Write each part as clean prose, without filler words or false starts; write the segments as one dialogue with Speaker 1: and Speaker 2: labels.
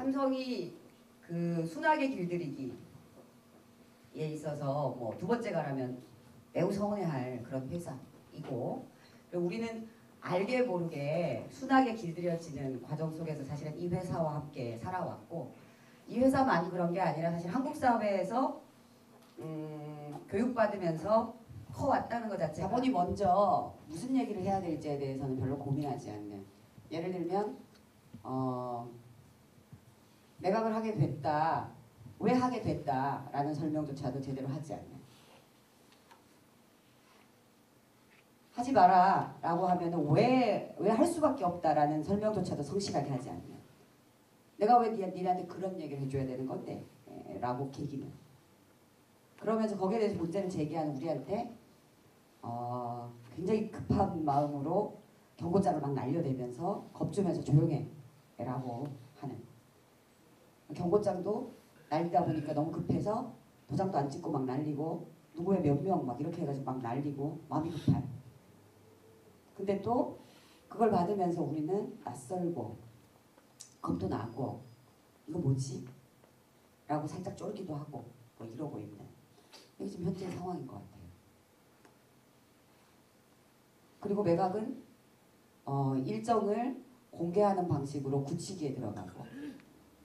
Speaker 1: 삼성이 그 순하게 길들이기에 있어서 뭐 두 번째가라면 매우 서운해할 그런 회사이고, 그리고 우리는 알게 모르게 순하게 길들여지는 과정 속에서 사실은 이 회사와 함께 살아왔고, 이 회사만이 그런 게 아니라 사실 한국 사회에서 교육받으면서 커왔다는 것 자체가,
Speaker 2: 자본이 먼저 무슨 얘기를 해야 될지에 대해서는 별로 고민하지 않는, 예를 들면 매각을 하게 됐다, 왜 하게 됐다라는 설명조차도 제대로 하지 않는, 하지 마라 라고 하면 왜 할 수밖에 없다라는 설명조차도 성실하게 하지 않는, 내가 왜 니한테 그런 얘기를 해줘야 되는 건데 라고 계기는, 그러면서 거기에 대해서 문제를 제기하는 우리한테 굉장히 급한 마음으로 경고장을 막 날려대면서 겁주면서 조용해 라고 하는, 경고장도 날리다 보니까 너무 급해서 도장도 안 찍고 막 날리고, 누구의 몇 명 막 이렇게 해가지고 막 날리고 마음이 급한, 근데 또 그걸 받으면서 우리는 낯설고 겁도 나고 이거 뭐지? 라고 살짝 쫄기도 하고 뭐 이러고 있는, 이게 지금 현재 상황인 것 같아요. 그리고 매각은 일정을 공개하는 방식으로 굳히기에 들어가고,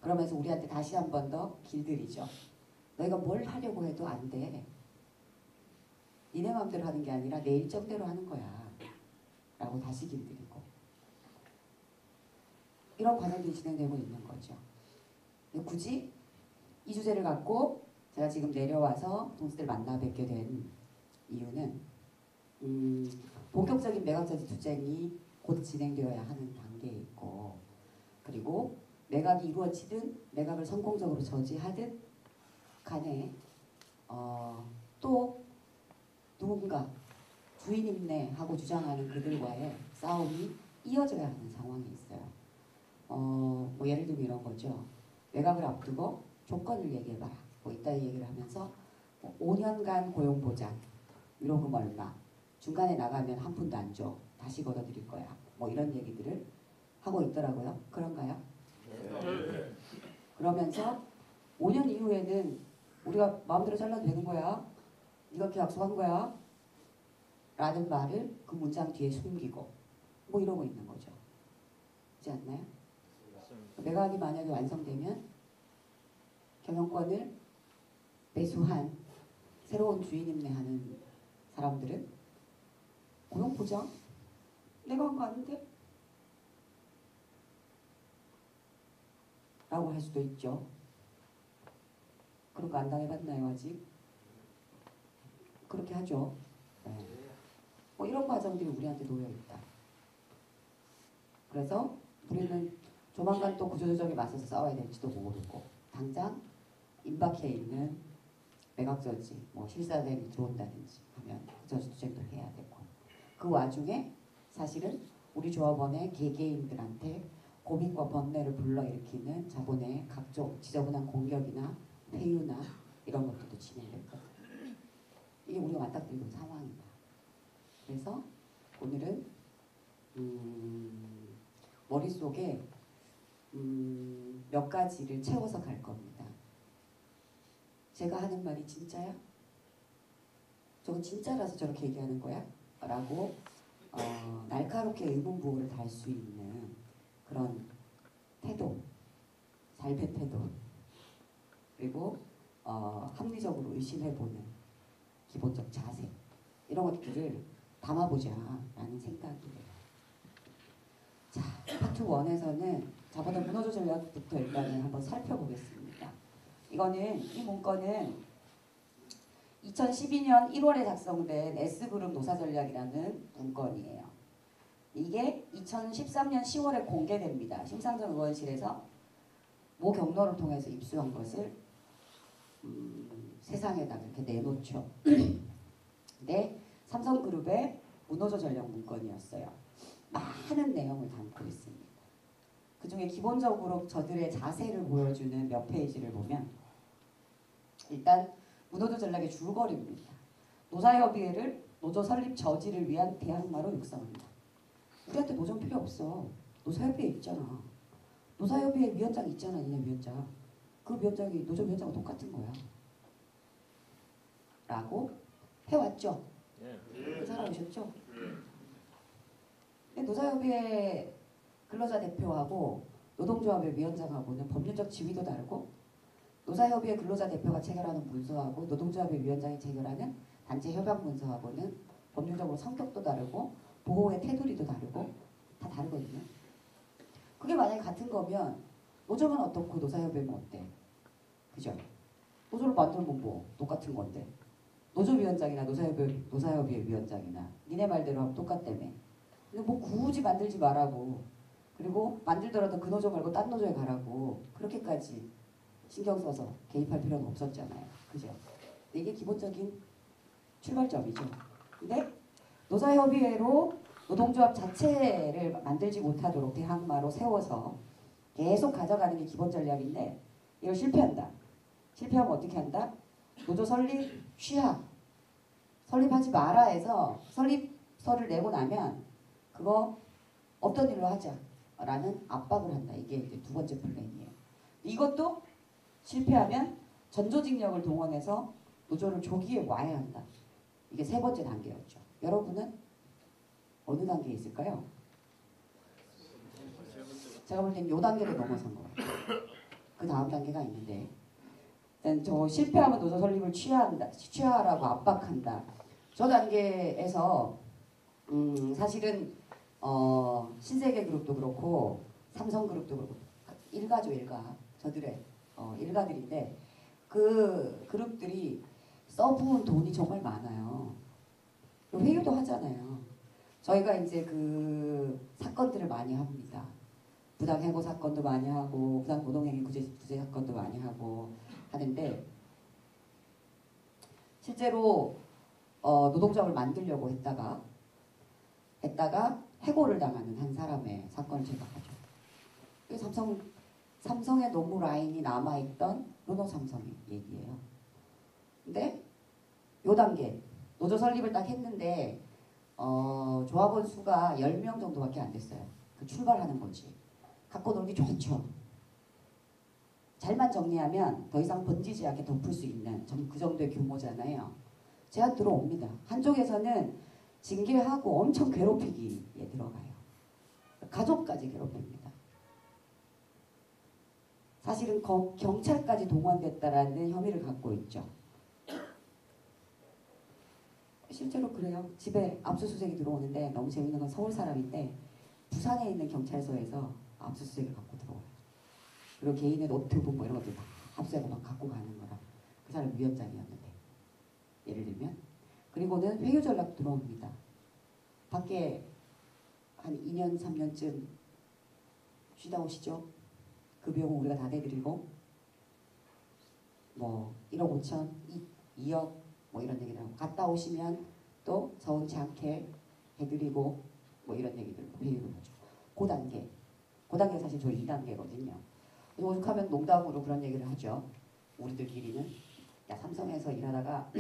Speaker 2: 그러면서 우리한테 다시 한 번 더 길들이죠. 너희가 뭘 하려고 해도 안 돼. 니네 마음대로 하는 게 아니라 내 일정대로 하는 거야 라고 다시 길들이고, 이런 과정들이 진행되고 있는 거죠. 굳이 이 주제를 갖고 제가 지금 내려와서 동지들 만나 뵙게 된 이유는 본격적인 매각자지 투쟁이 곧 진행되어야 하는 단계에 있고, 그리고 매각이 이루어지든 매각을 성공적으로 저지하든 간에 또 누군가 주인 있네하고 주장하는 그들과의 싸움이 이어져야 하는 상황이 있어요. 뭐 예를 들면 이런 거죠. 매각을 앞두고 조건을 얘기해봐라. 뭐 이따 얘기를 하면서 5년간 고용보장, 위로금 얼마, 중간에 나가면 한 푼도 안 줘, 다시 걷어들일 거야. 뭐 이런 얘기들을 하고 있더라고요. 그런가요? 네. 그러면서 5년 이후에는 우리가 마음대로 잘라도 되는 거야. 네가 이렇게 약속한 거야. 라는 말을 그 문장 뒤에 숨기고 뭐 이러고 있는 거죠. 그렇지 않나요? 매각이 만약에 완성되면 경영권을 매수한 새로운 주인 임대하는 사람들은 고용보장? 내가 한 거 아닌데? 라고 할 수도 있죠. 그런 거 안 당해봤나요 아직? 그렇게 하죠. 네. 뭐 이런 과정들이 우리한테 놓여있다. 그래서 우리는 조만간 또 구조조정에 맞서서 싸워야 될지도 모르고, 당장 임박해 있는 매각저지, 뭐 실사대행이 들어온다든지 하면 저지 투쟁도 해야 되고, 그 와중에 사실은 우리 조합원의 개개인들한테 고민과 번뇌를 불러일으키는 자본의 각종 지저분한 공격이나 회유나 이런 것들도 진행됐거든요. 이게 우리가 맞닥뜨리는 상황이다. 그래서 오늘은 머릿속에 몇 가지를 채워서 갈 겁니다. 제가 하는 말이 진짜야? 저거 진짜라서 저렇게 얘기하는 거야? 라고 날카롭게 의문부호를 달 수 있는 그런 태도, 잘배 태도, 그리고 합리적으로 의심해보는 기본적 자세, 이런 것들을 담아보자 라는 생각이에요. 자, 파트 1에서는 자본의 문호조 전략부터 일단은 한번 살펴보겠습니다. 이 문건은 2012년 1월에 작성된 S그룹 노사전략이라는 문건이에요. 이게 2013년 10월에 공개됩니다. 심상정 의원실에서 모 경로를 통해서 입수한 것을 세상에다 이렇게 내놓죠. 근데 삼성그룹의 문호조 전략 문건이었어요. 많은 내용을 담고 있습니다. 그 중에 기본적으로 저들의 자세를 보여주는 몇 페이지를 보면, 일단 문호조 전략의 줄거리입니다. 노사협의회를 노조 설립 저지를 위한 대항마로 육성한다. 우리한테 노조 필요 없어. 노사협의회 있잖아. 노사협의회 위원장 있잖아, 니네 위원장. 그 위원장이 노조 위원장과 똑같은 거야. 라고 해왔죠. 살아오셨죠. 근데 노사협의회 근로자 대표하고 노동조합의 위원장하고는 법률적 지위도 다르고 노사협의회 근로자 대표가 체결하는 문서하고 노동조합의 위원장이 체결하는 단체 협약 문서하고는 법률적으로 성격도 다르고 보호의 테두리도 다르고 다 다르거든요. 그게 만약에 같은 거면 노조는 어떻고 노사협의회는 어때? 그죠? 노조를 만들면 뭐 똑같은 건데 노조위원장이나 노사협의회 위원장이나 니네 말대로 하면 똑같다며. 근데 뭐 굳이 만들지 말라고. 그리고 만들더라도 그 노조 말고 딴 노조에 가라고. 그렇게까지 신경 써서 개입할 필요는 없었잖아요. 그죠? 이게 기본적인 출발점이죠. 근데 노사협의회로 노동조합 자체를 만들지 못하도록 대항마로 세워서 계속 가져가는 게 기본 전략인데 이걸 실패한다. 실패하면 어떻게 한다? 노조 설립 취하. 설립하지 마라 해서 설립서를 내고 나면 그거 없던 일로 하자라는 압박을 한다. 이게 이제 두 번째 플랜이에요. 이것도 실패하면 전조직력을 동원해서 노조를 조기에 와야 한다. 이게 세 번째 단계였죠. 여러분은 어느 단계에 있을까요? 제가 볼 땐 요 단계를 넘어선 거예요. 그 다음 단계가 있는데 일단 저 실패하면 노조 설립을 취하라고 압박한다. 저 단계에서 사실은 신세계그룹도 그렇고 삼성그룹도 그렇고 일가죠. 일가. 저들의 일가들인데 그 그룹들이 써부은 돈이 정말 많아요. 회유도 하잖아요. 저희가 이제 그 사건들을 많이 합니다. 부당해고 사건도 많이 하고 부당노동행위 구제 사건도 많이 하고 하는데 실제로 노동조합을 만들려고 했다가 해고를 당하는 한 사람의 사건을 제가 하죠. 삼성의 노무 라인이 남아있던 노동삼성의 얘기예요. 근데 요 단계 노조 설립을 딱 했는데 조합원 수가 10명 정도밖에 안 됐어요. 그 출발하는 거지. 갖고 놀기 좋죠. 잘만 정리하면 더 이상 번지지 않게 덮을 수 있는 그 정도의 규모잖아요. 제안 들어옵니다. 한쪽에서는 징계하고 엄청 괴롭히기에 들어가요. 가족까지 괴롭힙니다. 사실은 경찰까지 동원됐다라는 혐의를 갖고 있죠. 실제로 그래요. 집에 압수수색이 들어오는데 너무 재밌는 건 서울 사람인데 부산에 있는 경찰서에서 압수수색을 갖고 들어와요. 그리고 개인의 노트북 뭐 이런 것들 다 압수해서 막 갖고 가는 거라. 그 사람 위원장이었는데 예를 들면 그리고는 회유 전략 들어옵니다. 밖에 한 2년 3년쯤 쉬다 오시죠. 그 비용은 우리가 다 대드리고 뭐 1억 5천, 2억 뭐 이런 얘기를 하고 갔다 오시면 또 서운치 않게 해드리고 뭐 이런 얘기들 회유를 하죠. 그 단계 사실 저희 2단계거든요. 오죽하면 농담으로 그런 얘기를 하죠. 우리들끼리는 야 삼성에서 일하다가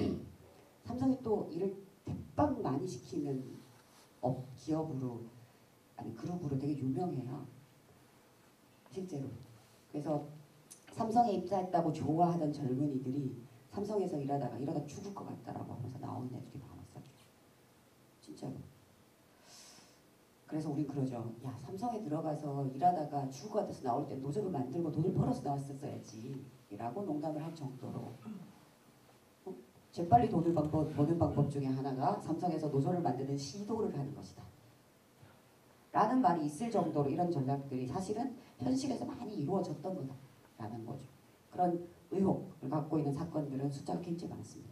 Speaker 2: 삼성이 또 일을 대박 많이 시키는 기업으로 아니 그룹으로 되게 유명해요. 실제로. 그래서 삼성에 입사했다고 좋아하던 젊은이들이 삼성에서 일하다 죽을 것 같다라고 하면서 나오는 애들이 많았어요. 진짜로. 그래서 우린 그러죠. 야 삼성에 들어가서 일하다가 죽을 것 같아서 나올 때 노조를 만들고 돈을 벌어서 나왔었어야지 라고 농담을 할 정도로 재빨리 돈을 버는 방법 중에 하나가 삼성에서 노조를 만드는 시도를 하는 것이다. 라는 말이 있을 정도로 이런 전략들이 사실은 현실에서 많이 이루어졌던 거다라는 거죠. 그런 의혹을 갖고 있는 사건들은 숫자가 굉장히 많습니다.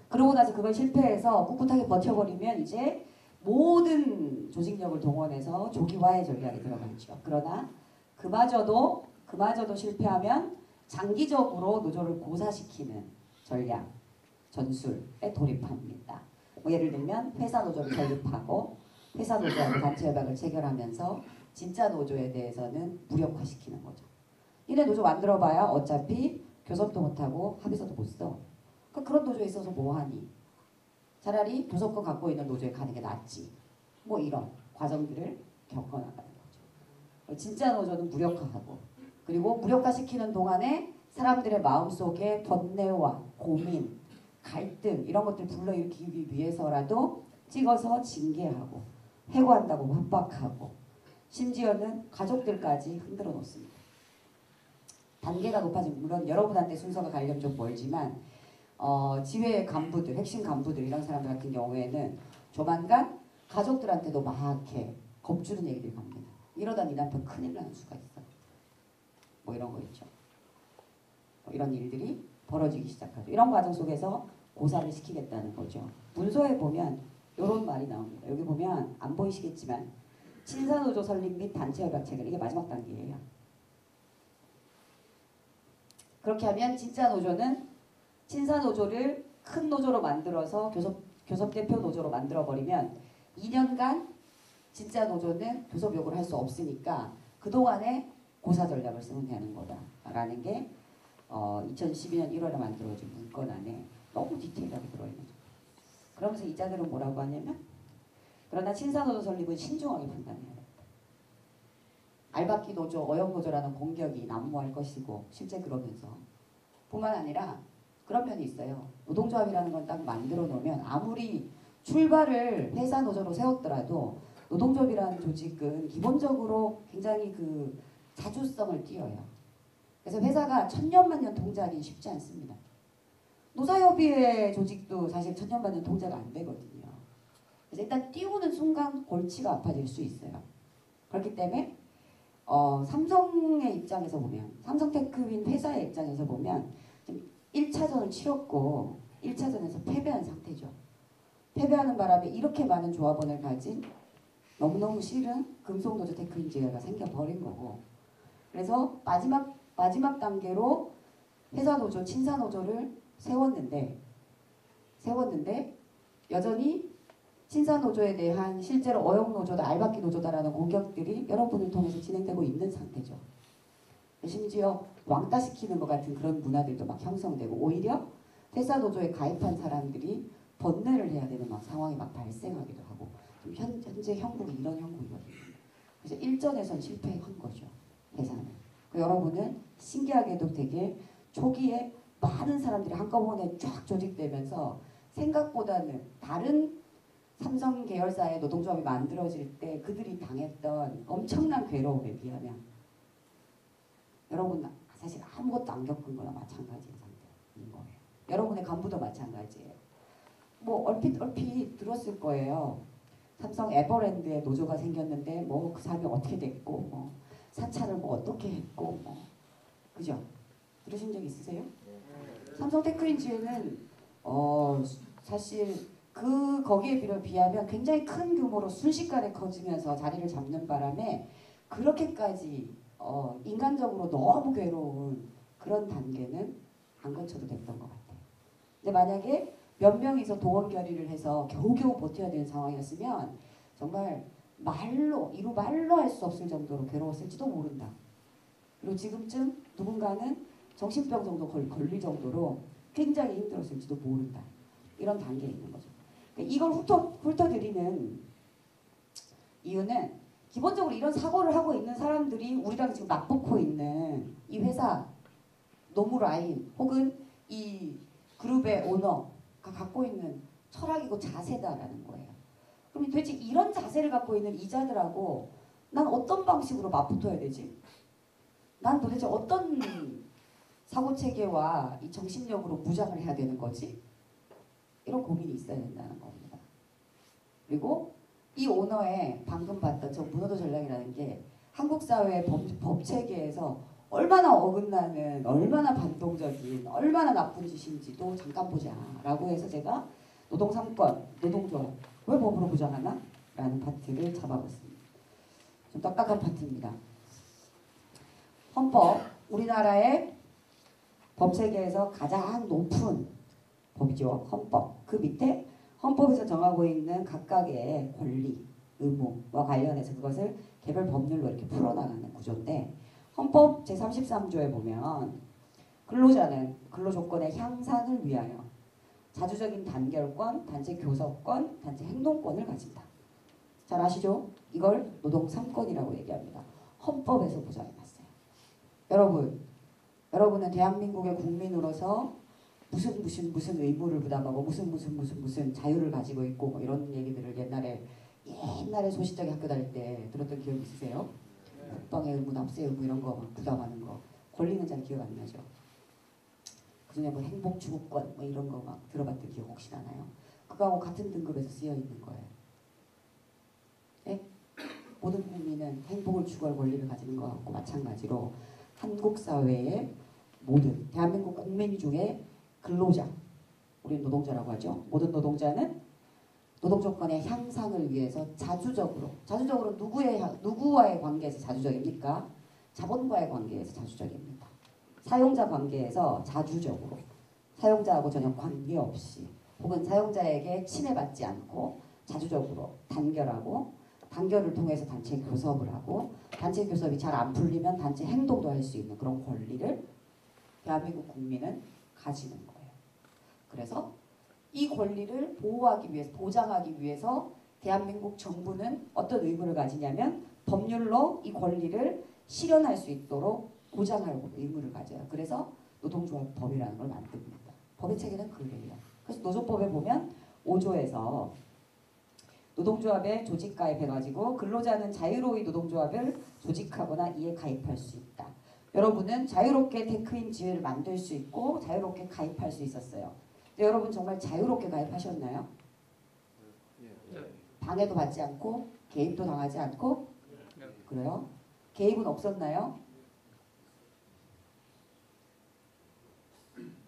Speaker 2: 그러고 나서 그걸 실패해서 꿋꿋하게 버텨버리면 이제 모든 조직력을 동원해서 조기화의 전략이 들어가죠. 그러나 그마저도 실패하면 장기적으로 노조를 고사시키는 전략, 전술에 돌입합니다. 뭐 예를 들면 회사 노조를 설립하고 회사 노조하고 단체 협약을 체결하면서 진짜 노조에 대해서는 무력화시키는 거죠. 이래 노조 만들어봐야 어차피 교섭도 못하고 합의서도 못 써. 그런 노조에 있어서 뭐하니? 차라리 교섭권 갖고 있는 노조에 가는 게 낫지. 뭐 이런 과정들을 겪어나가는 거죠. 진짜 노조는 무력화하고 그리고 무력화시키는 동안에 사람들의 마음속에 번뇌와 고민, 갈등 이런 것들 불러일으키기 위해서라도 찍어서 징계하고 해고한다고 협박하고 심지어는 가족들까지 흔들어 놓습니다. 단계가 높아지면 물론 여러분한테 순서가 가려면 좀 멀지만 지회 간부들, 핵심 간부들 이런 사람들 같은 경우에는 조만간 가족들한테도 막 이렇게 겁주는 얘기들이 갑니다. 이러다 네 남편 큰일 나는 수가 있어. 뭐 이런 거 있죠. 이런 일들이 벌어지기 시작하죠. 이런 과정 속에서 고사를 시키겠다는 거죠. 문서에 보면 이런 말이 나옵니다. 여기 보면 안 보이시겠지만 친사노조 설립 및 단체협약 체결 이게 마지막 단계예요. 그렇게 하면 진짜 노조는 친사노조를 큰 노조로 만들어서 교섭대표 노조로 만들어버리면 2년간 진짜 노조는 교섭 요구를 할 수 없으니까 그동안에 고사 전략을 쓰면 되는 거다라는 게 2012년 1월에 만들어진 문건 안에 너무 디테일하게 들어있는 거죠. 그러면서 이자들은 뭐라고 하냐면 그러나 친사노조 설립은 신중하게 판단해야 된다. 알박기 노조, 어영 노조라는 공격이 난무할 것이고 실제 그러면서 뿐만 아니라 그런 면이 있어요. 노동조합이라는 건 딱 만들어 놓으면 아무리 출발을 회사 노조로 세웠더라도 노동조합이라는 조직은 기본적으로 굉장히 그 자주성을 띄어요. 그래서 회사가 천년만년 통제하기는 쉽지 않습니다. 노사협의회 조직도 사실 천년만년 통제가 안 되거든요. 그래서 일단 띄우는 순간 골치가 아파질 수 있어요. 그렇기 때문에 삼성의 입장에서 보면 삼성테크윈 회사의 입장에서 보면 지금 1차전을 치렀고 1차전에서 패배한 상태죠. 패배하는 바람에 이렇게 많은 조합원을 가진 너무너무 싫은 금속노조 테크윈즈가 생겨버린 거고 그래서 마지막 단계로 회사노조, 친사노조를 세웠는데 여전히 친사노조에 대한 실제로 어영노조다, 알박기 노조다라는 공격들이 여러분을 통해서 진행되고 있는 상태죠. 심지어 왕따시키는 것 같은 그런 문화들도 막 형성되고 오히려 회사노조에 가입한 사람들이 번뇌를 해야 되는 막 상황이 막 발생하기도 하고 현재 형국이 이런 형국이거든요. 그래서 일전에선 실패한 거죠. 회사는. 여러분은 신기하게도 되게 초기에 많은 사람들이 한꺼번에 쫙 조직되면서 생각보다는 다른 삼성 계열사의 노동조합이 만들어질 때 그들이 당했던 엄청난 괴로움에 비하면 여러분 사실 아무것도 안 겪은 거나 마찬가지인 상태인 거예요. 여러분의 간부도 마찬가지예요. 뭐 얼핏 들었을 거예요. 삼성 에버랜드에 노조가 생겼는데 뭐 그 사람이 어떻게 됐고 뭐 사찰을 뭐 어떻게 했고 뭐 그죠? 들으신 적 있으세요? 삼성 테크윈즈는 사실 거기에 비하면 굉장히 큰 규모로 순식간에 커지면서 자리를 잡는 바람에 그렇게까지 인간적으로 너무 괴로운 그런 단계는 안 거쳐도 됐던 것 같아요. 근데 만약에 몇 명이서 동원 결의를 해서 겨우겨우 버텨야 되는 상황이었으면 정말 말로 할 수 없을 정도로 괴로웠을지도 모른다. 그리고 지금쯤 누군가는 정신병 정도 걸릴 정도로 굉장히 힘들었을지도 모른다. 이런 단계에 있는 거죠. 이걸 훑어드리는 이유는 기본적으로 이런 사고를 하고 있는 사람들이 우리랑 지금 맞붙고 있는 이 회사 노무라인 혹은 이 그룹의 오너가 갖고 있는 철학이고 자세다라는 거예요. 그럼 도대체 이런 자세를 갖고 있는 이자들하고 난 어떤 방식으로 맞붙어야 되지? 난 도대체 어떤 사고체계와 이 정신력으로 무장을 해야 되는 거지? 이런 고민이 있어야 된다는 겁니다. 그리고 이 오너의 방금 봤던 저 문호도 전략이라는 게 한국 사회의 법체계에서 얼마나 어긋나는, 얼마나 반동적인, 얼마나 나쁜 짓인지도 잠깐 보자라고 해서 제가 노동 3권, 노동조합 왜 법으로 보장하나? 라는 파트를 잡아봤습니다. 좀 딱딱한 파트입니다. 헌법, 우리나라의 법체계에서 가장 높은 법이죠. 헌법. 그 밑에 헌법에서 정하고 있는 각각의 권리, 의무와 관련해서 그것을 개별 법률로 이렇게 풀어나가는 구조인데 헌법 제33조에 보면 근로자는 근로조건의 향상을 위하여 자주적인 단결권, 단체 교섭권, 단체 행동권을 가진다. 잘 아시죠? 이걸 노동 3권이라고 얘기합니다. 헌법에서 보장해놨어요. 여러분은 대한민국의 국민으로서 무슨 의무를 부담하고 무슨 자유를 가지고 있고 뭐 이런 얘기들을 옛날에 소시적에 학교 다닐 때 들었던 기억 있으세요? 국방의 의무, 납세의 의무 이런 거 막 부담하는 거. 권리는 잘 기억 안 나죠. 그중에 뭐 행복추구권 뭐 이런 거 막 들어봤던 기억 혹시 나나요? 그거하고 같은 등급에서 쓰여 있는 거예요. 네? 모든 국민은 행복을 추구할 권리를 가지는 것과 마찬가지로 한국 사회의 모든 대한민국 국민 중에 근로자, 우리는 노동자라고 하죠. 모든 노동자는 노동 조건의 향상을 위해서 자주적으로 누구와의 관계에서 자주적입니까? 자본과의 관계에서 자주적입니다. 사용자 관계에서 자주적으로 사용자하고 전혀 관계없이 혹은 사용자에게 침해받지 않고 자주적으로 단결을 통해서 단체 교섭을 하고 단체 교섭이 잘 안 풀리면 단체 행동도 할 수 있는 그런 권리를 대한민국 국민은 가지는 거예요. 그래서 이 권리를 보장하기 위해서 대한민국 정부는 어떤 의무를 가지냐면 법률로 이 권리를 실현할 수 있도록 보장할 의무를 가져요. 그래서 노동조합법이라는 걸 만듭니다. 법의 체계는 그래요. 그래서 노조법에 보면 5조에서 노동조합에 조직 가입해가지고 근로자는 자유로이 노동조합을 조직하거나 이에 가입할 수 있다. 여러분은 자유롭게 테크인 지회를 만들 수 있고 자유롭게 가입할 수 있었어요. 근데 여러분 정말 자유롭게 가입하셨나요? 방해도 받지 않고 개입도 당하지 않고 그래요? 개입은 없었나요?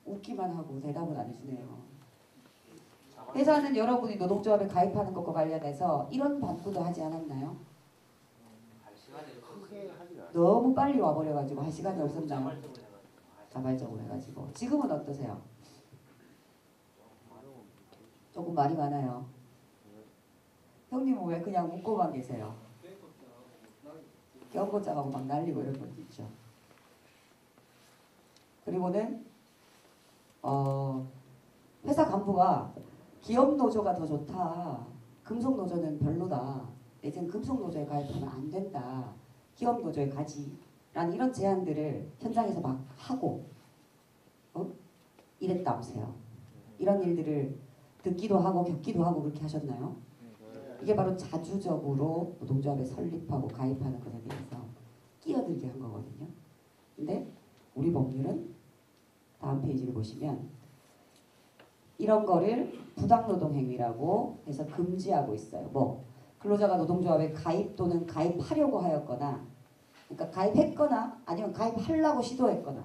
Speaker 2: 웃기만 하고 대답은 안 해주네요. 회사는 여러분이 노동조합에 가입하는 것과 관련해서 이런 반부도 하지 않았나요? 너무 빨리 와버려가지고 할 시간이 없었나요? 자발적으로 해가지고. 지금은 어떠세요? 조금 말이 많아요. 형님은 왜 그냥 웃고만 계세요? 경고장하고 막 날리고 이런 것도 있죠. 그리고는 회사 간부가 기업 노조가 더 좋다. 금속 노조는 별로다. 이젠 금속 노조에 가입하면 안 된다. 기업 노조에 가지. 라는 이런 제안들을 현장에서 막 하고 이랬다면서요. 이런 일들을 듣기도 하고 겪기도 하고 그렇게 하셨나요? 이게 바로 자주적으로 노동조합에 설립하고 가입하는 것에 대해서 끼어들게 한 거거든요. 근데 우리 법률은 다음 페이지를 보시면 이런 거를 부당노동행위라고 해서 금지하고 있어요. 뭐 근로자가 노동조합에 가입 또는 가입하려고 하였거나 그러니까 가입했거나 아니면 가입하려고 시도했거나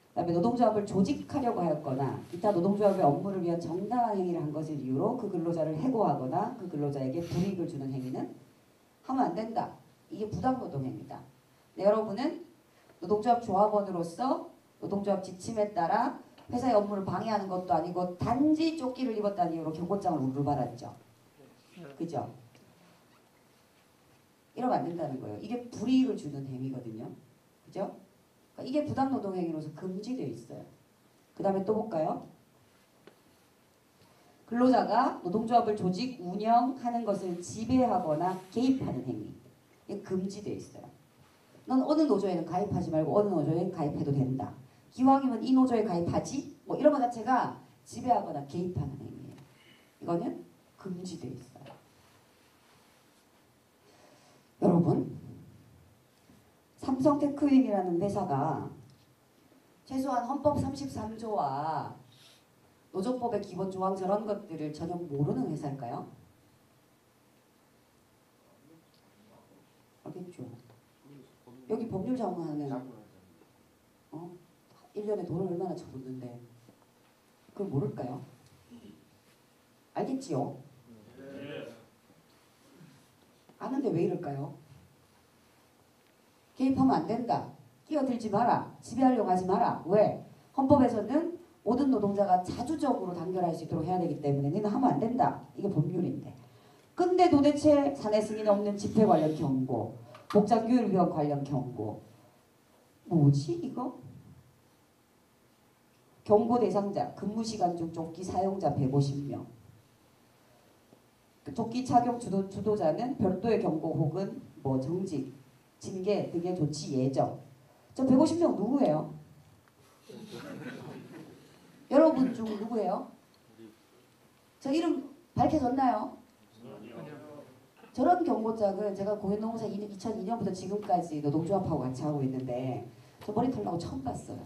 Speaker 2: 그다음에 노동조합을 조직하려고 하였거나 기타 노동조합의 업무를 위한 정당한 행위를 한 것을 이유로 그 근로자를 해고하거나 그 근로자에게 불이익을 주는 행위는 하면 안 된다. 이게 부당노동행위다. 네, 여러분은 노동조합 조합원으로서 노동조합 지침에 따라 회사의 업무를 방해하는 것도 아니고 단지 조끼를 입었다는 이유로 경고장을 우르르 받았죠. 그죠? 이러면 안 된다는 거예요. 이게 불이익을 주는 행위거든요. 그죠? 그러니까 이게 부당노동행위로서 금지되어 있어요. 그 다음에 또 볼까요? 근로자가 노동조합을 조직 운영하는 것을 지배하거나 개입하는 행위. 이게 금지되어 있어요. 넌 어느 노조에는 가입하지 말고 어느 노조에 가입해도 된다. 기왕이면 이 노조에 가입하지? 뭐 이런 것 자체가 지배하거나 개입하는 행위예요. 이거는 금지되어 있어요. 여러분, 삼성테크윈이라는 회사가 최소한 헌법 33조와 노조법의 기본 조항 저런 것들을 전혀 모르는 회사일까요? 알겠죠. 여기 법률 자문하는 1년에 돈을 얼마나 쳐붓는데 그걸 모를까요? 알겠지요? 아는데 왜 이럴까요? 개입하면 안 된다. 끼어들지 마라. 지배하려고 하지 마라. 왜? 헌법에서는 모든 노동자가 자주적으로 단결할 수 있도록 해야 되기 때문에 너는 하면 안 된다. 이게 법률인데. 근데 도대체 사내 승인 없는 집회 관련 경고, 복장교육 위반 관련 경고. 뭐지 이거? 경고 대상자, 근무시간 중 조끼 사용자 150명. 조끼 착용 주도자는 별도의 경고 혹은 뭐 정직, 징계 등의 조치 예정. 저 150명 누구예요? 여러분 중 누구예요? 저 이름 밝혀졌나요? 저런 경고장은 제가 고인노무사 2002년부터 지금까지 노동조합하고 같이 하고 있는데 저 머리 털라고 처음 봤어요.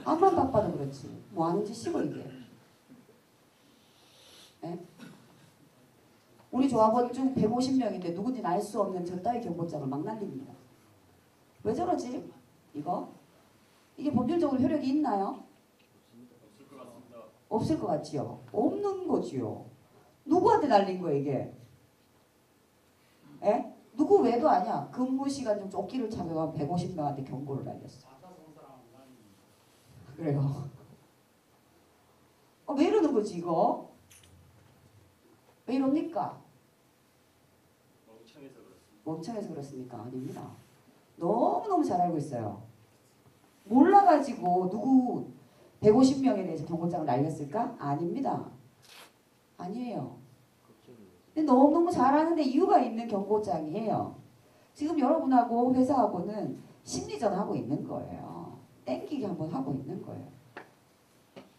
Speaker 2: 앞만 바빠도 그렇지. 뭐 하는 짓이고 이게. 에? 우리 조합원 중 150명인데 누군지는 알 수 없는 저 따위 경고장을 막 날립니다. 왜 저러지? 이거? 이게 법률적으로 효력이 있나요?
Speaker 3: 없을 것 같습니다.
Speaker 2: 없을 것 같지요? 없는 거지요. 누구한테 날린 거야 이게? 에? 누구 외도 아니야. 근무 시간 중 조끼를 착용한 150명한테 경고를 날렸어. 그래요. 왜 이러는 거지 이거? 왜 이럽니까?
Speaker 3: 멍청해서 그렇습니다.
Speaker 2: 멍청해서 그렇습니까? 아닙니다. 너무너무 잘 알고 있어요. 몰라가지고 누구 150명에 대해서 경고장을 날렸을까? 아닙니다. 아니에요. 근데 너무너무 잘하는데 이유가 있는 경고장이에요. 지금 여러분하고 회사하고는 심리전 하고 있는 거예요. 땡기기 한번 하고 있는 거예요.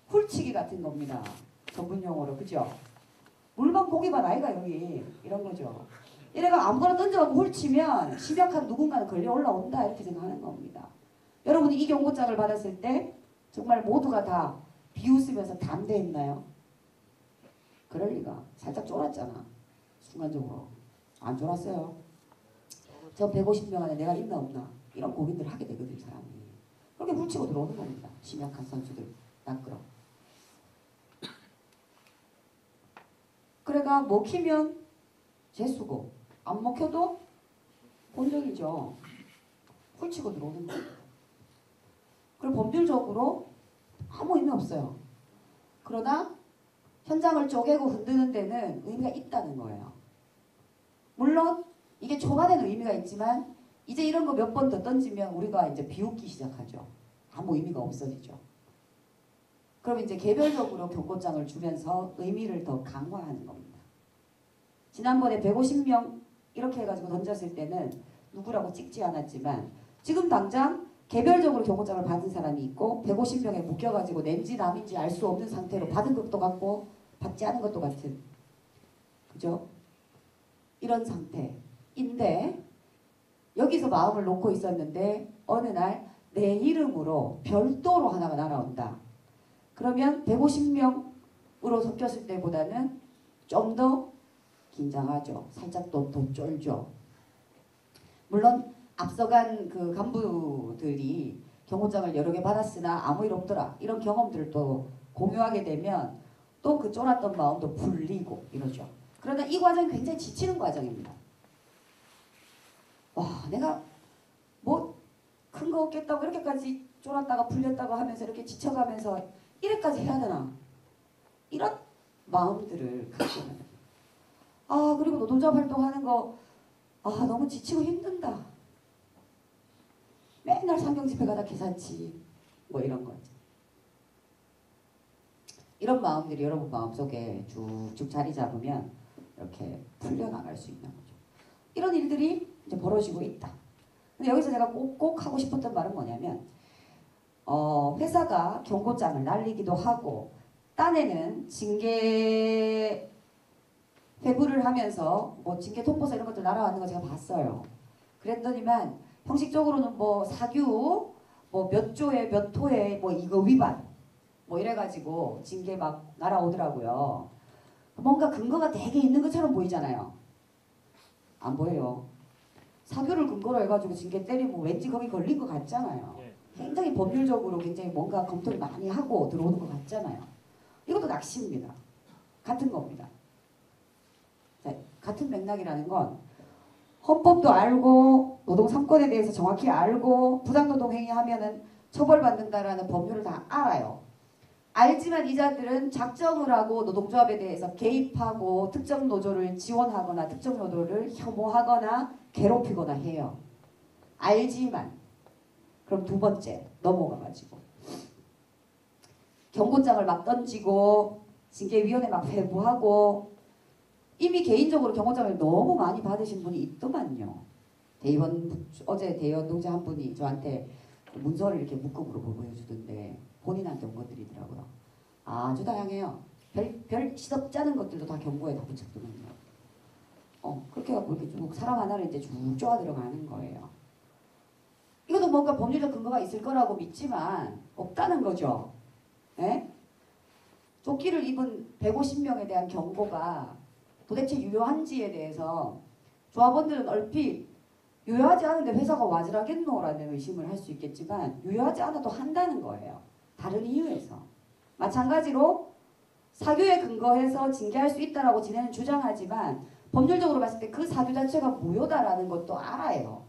Speaker 2: 훌치기 같은 겁니다. 전문용어로. 그죠? 물방 고기반 아이가 여기 이런 거죠. 이래가 아무거나 던져갖고 훌치면 심약한 누군가는 걸려 올라온다 이렇게 생각하는 겁니다. 여러분이 이 경고장을 받았을 때 정말 모두가 다 비웃으면서 담대했나요? 그럴 리가. 살짝 쫄았잖아. 순간적으로. 안 쫄았어요. 저 150명 안에 내가 있나 없나 이런 고민들을 하게 되거든 사람이. 그렇게 훌치고 들어오는 겁니다. 심약한 선수들. 낯끌어. 그래가 먹히면 재수고 안 먹혀도 본적이죠. 훌치고 들어오는 거예요. 그리고 법률적으로 아무 의미 없어요. 그러나 현장을 쪼개고 흔드는 데는 의미가 있다는 거예요. 물론 이게 초반에는 의미가 있지만 이제 이런 거 몇 번 더 던지면 우리가 이제 비웃기 시작하죠. 아무 의미가 없어지죠. 그럼 이제 개별적으로 경고장을 주면서 의미를 더 강화하는 겁니다. 지난번에 150명 이렇게 해가지고 던졌을 때는 누구라고 찍지 않았지만 지금 당장 개별적으로 경고장을 받은 사람이 있고 150명에 묶여가지고 낸지 남인지 알 수 없는 상태로 받은 것도 같고 받지 않은 것도 같은, 그죠? 이런 상태인데 여기서 마음을 놓고 있었는데 어느 날 내 이름으로 별도로 하나가 날아온다. 그러면 150명으로 섞였을 때보다는 좀 더 긴장하죠. 살짝 더 쫄죠. 물론 앞서간 그 간부들이 경고장을 여러 개 받았으나 아무 일 없더라. 이런 경험들을 또 공유하게 되면 또 그 쫄았던 마음도 풀리고 이러죠. 그러나 이 과정이 굉장히 지치는 과정입니다. 와, 내가 뭐 큰 거 없겠다고 이렇게까지 쫄았다가 풀렸다가 하면서 이렇게 지쳐가면서 이래까지 해야 되나? 이런 마음들을 갖게 됩니다. 아, 그리고 노동조합 활동하는 거 너무 지치고 힘든다. 맨날 상경 집회 가다 계산치 뭐 이런 거죠. 이런 마음들이 여러분 마음속에 쭉쭉 자리 잡으면 이렇게 풀려나갈 수 있는 거죠. 이런 일들이 이제 벌어지고 있다. 근데 여기서 제가 꼭 하고 싶었던 말은 뭐냐면 회사가 경고장을 날리기도 하고 딴에는 징계 회부를 하면서 뭐 징계 통보서 이런 것들 날아가는 거 제가 봤어요. 그랬더니만 형식적으로는 뭐 사규 뭐 몇 조에 몇 토에 뭐 이거 위반 뭐 이래가지고 징계 막 날아오더라고요. 뭔가 근거가 되게 있는 것처럼 보이잖아요. 안 보여요. 사규를 근거로 해가지고 징계 때리면 왠지 거기 걸린 것 같잖아요. 굉장히 법률적으로 굉장히 뭔가 검토를 많이 하고 들어오는 것 같잖아요. 이것도 낚시입니다. 같은 겁니다. 자, 같은 맥락이라는 건 헌법도 알고 노동 3권에 대해서 정확히 알고 부당노동 행위하면은 처벌받는다라는 법률을 다 알아요. 알지만 이자들은 작정을 하고 노동조합에 대해서 개입하고 특정 노조를 지원하거나 특정 노조를 혐오하거나 괴롭히거나 해요. 알지만. 그럼 두 번째 넘어가가지고 경고장을 막 던지고 징계위원회 막 회부하고 이미 개인적으로 경고장을 너무 많이 받으신 분이 있더만요. 어제 대의원 동지 한 분이 저한테 문서를 이렇게 묶음으로 보여주던데 본인한테 온 것들이더라고요. 아주 다양해요. 별 시덥지 않은 것들도 다 경고에 다 붙였거든요. 그렇게 해갖고 이렇게 쭉 사람 하나를 이제 쭉 쪼아 들어가는 거예요. 이것도 뭔가 법률적 근거가 있을 거라고 믿지만 없다는 거죠. 예? 조끼를 입은 150명에 대한 경고가 도대체 유효한지에 대해서 조합원들은 얼핏 유효하지 않은데 회사가 와즈라겠노라는 의심을 할 수 있겠지만 유효하지 않아도 한다는 거예요. 다른 이유에서. 마찬가지로 사규에 근거해서 징계할 수 있다라고 지네는 주장하지만 법률적으로 봤을 때 그 사규 자체가 무효다라는 것도 알아요.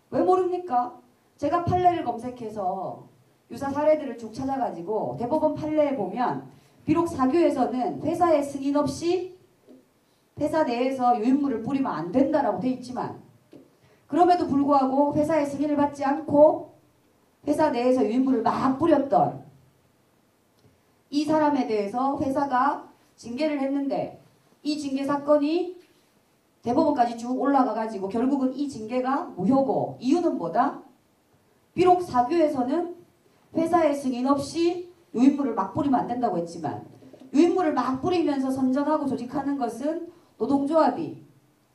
Speaker 2: 왜 모릅니까? 제가 판례를 검색해서 유사 사례들을 쭉 찾아가지고 대법원 판례에 보면 비록 사규에서는 회사의 승인 없이 회사 내에서 유인물을 뿌리면 안 된다라고 돼 있지만 그럼에도 불구하고 회사의 승인을 받지 않고 회사 내에서 유인물을 막 뿌렸던 이 사람에 대해서 회사가 징계를 했는데 이 징계 사건이 대법원까지 쭉 올라가가지고 결국은 이 징계가 무효고 이유는 뭐다? 비록 사규에서는 회사의 승인 없이 유인물을 막 뿌리면 안 된다고 했지만 유인물을 막 뿌리면서 선정하고 조직하는 것은 노동조합이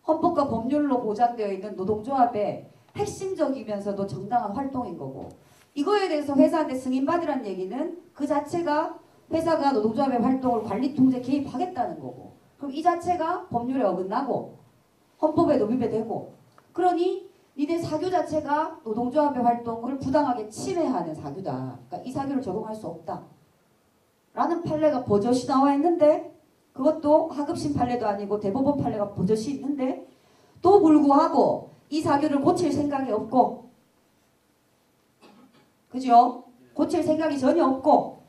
Speaker 2: 헌법과 법률로 보장되어 있는 노동조합의 핵심적이면서도 정당한 활동인 거고 이거에 대해서 회사한테 승인받으라는 얘기는 그 자체가 회사가 노동조합의 활동을 관리 통제 개입하겠다는 거고 그럼 이 자체가 법률에 어긋나고 헌법에도 위배되고 그러니 니네 사규 자체가 노동조합의 활동을 부당하게 침해하는 사규다. 그러니까 이 사규를 적용할 수 없다. 라는 판례가 버젓이 나와 있는데 그것도 하급심 판례도 아니고 대법원 판례가 버젓이 있는데 또 불구하고 이 사규를 고칠 생각이 없고 그죠? 고칠 생각이 전혀 없고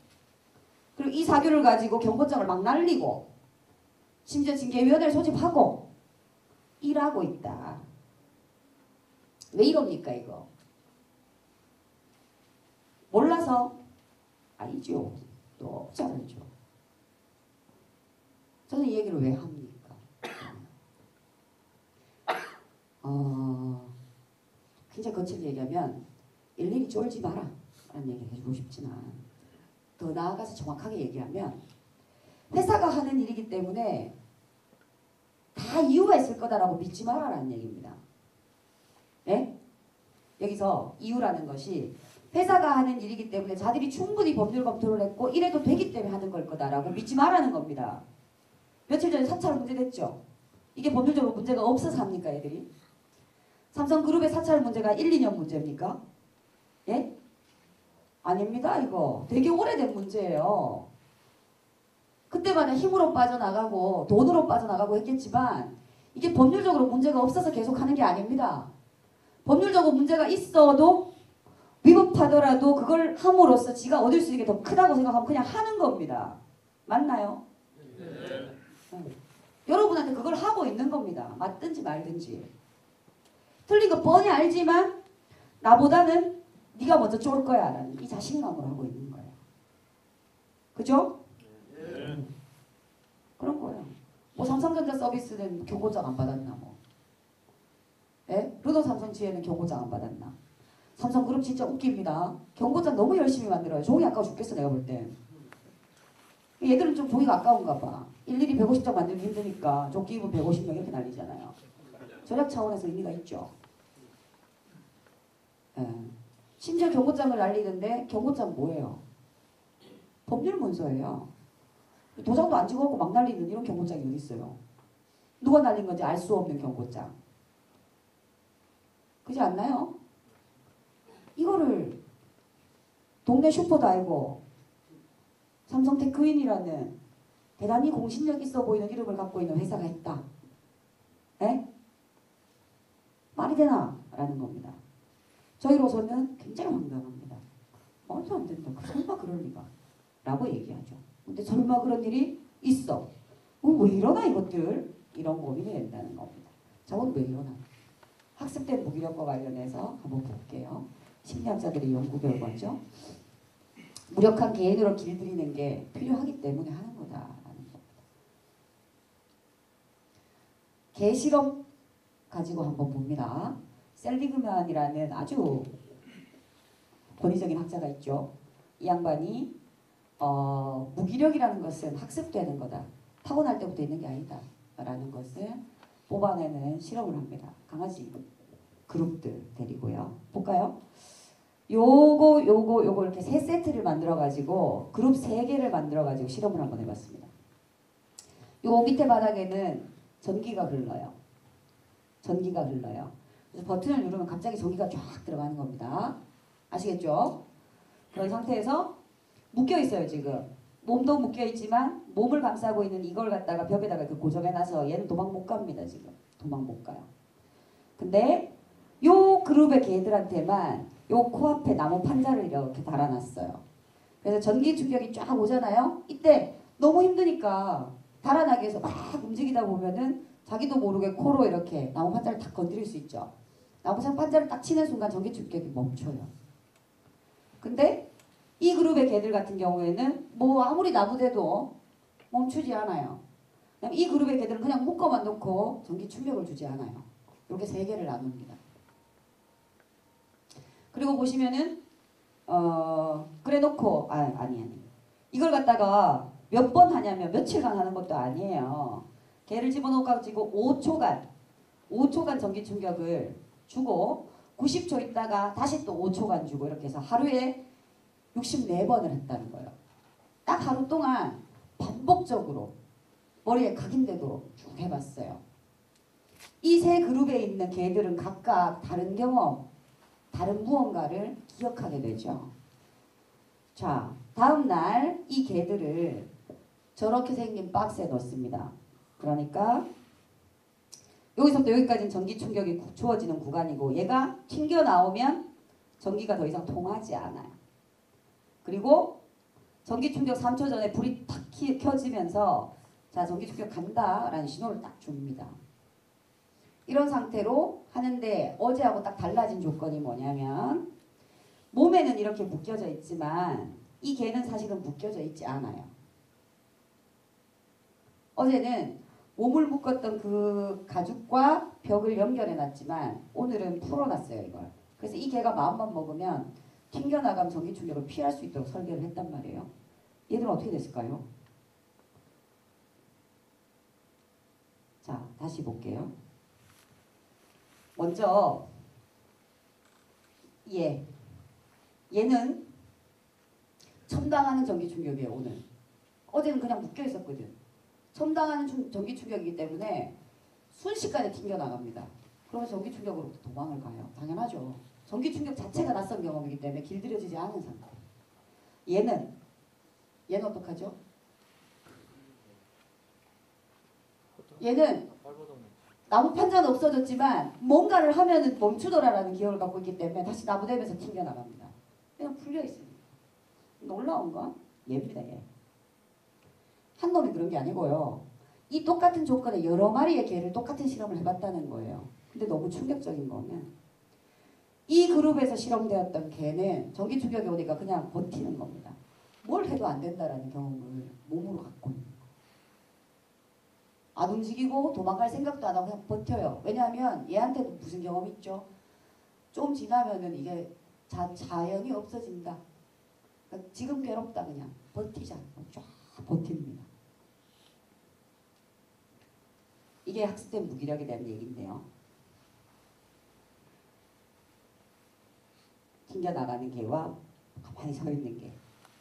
Speaker 2: 그리고 이 사규를 가지고 경고장을 막 날리고 심지어 징계위원회를 소집하고 일하고 있다. 왜 이럽니까 이거? 몰라서? 아니죠. 또 잘 알죠. 저는 이 얘기를 왜 합니까? 굉장히 거칠게 얘기하면 일일이 쫄지 마라 라는 얘기를 해주고 싶지만 더 나아가서 정확하게 얘기하면 회사가 하는 일이기 때문에 다 이유가 있을 거다라고 믿지 마라라는 얘기입니다. 네? 여기서 이유라는 것이 회사가 하는 일이기 때문에 자들이 충분히 법률 검토를 했고 이래도 되기 때문에 하는 걸 거다라고 믿지 말라는 겁니다. 며칠 전에 사찰 문제 됐죠. 이게 법률적으로 문제가 없어서 합니까 애들이? 삼성그룹의 사찰 문제가 1, 2년 문제입니까? 예? 아닙니다. 이거 되게 오래된 문제예요. 그때마다 힘으로 빠져나가고 돈으로 빠져나가고 했겠지만 이게 법률적으로 문제가 없어서 계속하는 게 아닙니다. 법률적으로 문제가 있어도 위법하더라도 그걸 함으로써 지가 얻을 수 있는 게 더 크다고 생각하면 그냥 하는 겁니다. 맞나요? 네. 여러분한테 그걸 하고 있는 겁니다. 맞든지 말든지. 틀린 거 뻔히 알지만 나보다는 네가 먼저 쫄 거야 라는 이 자신감으로 하고 있는 거예요. 그죠? 네. 그런 거예요. 뭐 삼성전자 서비스는 경고장 안 받았나 뭐. 예? 르노삼성 지혜는 경고장 안 받았나. 삼성그룹 진짜 웃깁니다. 경고장 너무 열심히 만들어요. 종이 아까워 죽겠어 내가 볼 때. 얘들은 좀 종이가 아까운가 봐. 일일이 150장 만들기 힘드니까 조끼 입은 150명 이렇게 날리잖아요. 전략 차원에서 의미가 있죠. 예. 심지어 경고장을 날리는데 경고장 뭐예요? 법률 문서예요. 도장도 안 찍어갖고 막 날리는 이런 경고장이 어디 있어요? 누가 날린 건지 알 수 없는 경고장. 그렇지 않나요? 이거를 동네 슈퍼도 알고 삼성테크인이라는 대단히 공신력 있어 보이는 이름을 갖고 있는 회사가 있다. 에? 말이 되나? 라는 겁니다. 저희로서는 굉장히 황당합니다. 말도 안 된다. 설마 그럴 리가? 라고 얘기하죠. 근데 설마 그런 일이 있어. 왜 이러나 이것들? 이런 고민이 된다는 겁니다. 저건 왜 이러나? 학습된 무기력과 관련해서 한번 볼게요. 심리학자들의 연구 결과죠. 무력한 개인으로 길들이는 게 필요하기 때문에 하는 거다라는 겁니다. 개실험 가지고 한번 봅니다. 셀리그만이라는 아주 권위적인 학자가 있죠. 이 양반이 무기력이라는 것은 학습되는 거다. 타고날 때부터 있는 게 아니다. 라는 것을 뽑아내는 실험을 합니다. 강아지 그룹들 데리고요. 볼까요? 요거 이렇게 세 세트를 만들어 가지고 그룹 3개를 만들어 가지고 실험을 한번 해봤습니다. 요 밑에 바닥에는 전기가 흘러요. 전기가 흘러요. 그래서 버튼을 누르면 갑자기 전기가 쫙 들어가는 겁니다. 아시겠죠? 그런 상태에서 묶여 있어요 지금. 몸도 묶여 있지만 몸을 감싸고 있는 이걸 갖다가 벽에다가 이렇게 고정해놔서 얘는 도망 못 갑니다 지금. 도망 못 가요. 근데 요 그룹의 개들한테만 요 코앞에 나무 판자를 이렇게 달아놨어요. 그래서 전기 충격이 쫙 오잖아요. 이때 너무 힘드니까 달아나기 위해서 막 움직이다 보면은 자기도 모르게 코로 이렇게 나무 판자를 딱 건드릴 수 있죠. 나무 판자를 딱 치는 순간 전기 충격이 멈춰요. 근데 이 그룹의 개들 같은 경우에는 뭐 아무리 나부대도 멈추지 않아요. 이 그룹의 개들은 그냥 묶어만 놓고 전기 충격을 주지 않아요. 이렇게 3개를 나눕니다. 그리고 보시면은 그래 놓고 아니 이걸 갖다가 몇 번 하냐면 며칠간 하는 것도 아니에요. 개를 집어넣어 가지고 5초간 전기 충격을 주고 90초 있다가 다시 또 5초간 주고 이렇게 해서 하루에 64번을 했다는 거예요. 딱 하루 동안 반복적으로 머리에 각인되도록 쭉 해봤어요. 이 3 그룹에 있는 개들은 각각 다른 경험, 다른 무언가를 기억하게 되죠. 자, 다음 날 이 개들을 저렇게 생긴 박스에 넣습니다. 그러니까 여기서부터 여기까지는 전기 충격이 주어지는 구간이고 얘가 튕겨 나오면 전기가 더 이상 통하지 않아요. 그리고 전기 충격 3초 전에 불이 탁 켜지면서 자 전기 충격 간다라는 신호를 딱 줍니다. 이런 상태로 하는데 어제하고 딱 달라진 조건이 뭐냐면 몸에는 이렇게 묶여져 있지만 이 개는 사실은 묶여져 있지 않아요. 어제는 몸을 묶었던 그 가죽과 벽을 연결해 놨지만 오늘은 풀어놨어요 이걸. 그래서 이 개가 마음만 먹으면 튕겨나가면 전기 충격을 피할 수 있도록 설계를 했단 말이에요. 얘들은 어떻게 됐을까요? 자 다시 볼게요. 먼저 얘는 첨당하는 전기 충격이에요. 오늘. 어제는 그냥 묶여 있었거든. 첨당하는 전기 충격이기 때문에 순식간에 튕겨나갑니다. 그러면 전기 충격으로부터 도망을 가요. 당연하죠. 전기 충격 자체가 낯선 경험이기 때문에 길들여지지 않은 상태. 얘는 어떡하죠? 얘는 나무 판자는 없어졌지만 뭔가를 하면은 멈추더라라는 기억을 갖고 있기 때문에 다시 나무대면서 튕겨나갑니다. 그냥 풀려 있습니다. 놀라운 건 얘입니다. 얘. 한 놈이 그런 게 아니고요. 이 똑같은 조건에 여러 마리의 개를 똑같은 실험을 해봤다는 거예요. 근데 너무 충격적인 거는 이 그룹에서 실험되었던 개는 전기 충격이 오니까 그냥 버티는 겁니다. 뭘 해도 안 된다라는 경험을 몸으로 갖고 있는 거예요. 안 움직이고 도망갈 생각도 안 하고 그냥 버텨요. 왜냐하면 얘한테도 무슨 경험이 있죠? 좀 지나면은 이게 자연이 없어진다. 그러니까 지금 괴롭다 그냥 버티자. 쫙 버팁니다. 이게 학습된 무기력에 대한 얘기인데요. 튕겨나가는 개와 가만히 서 있는 개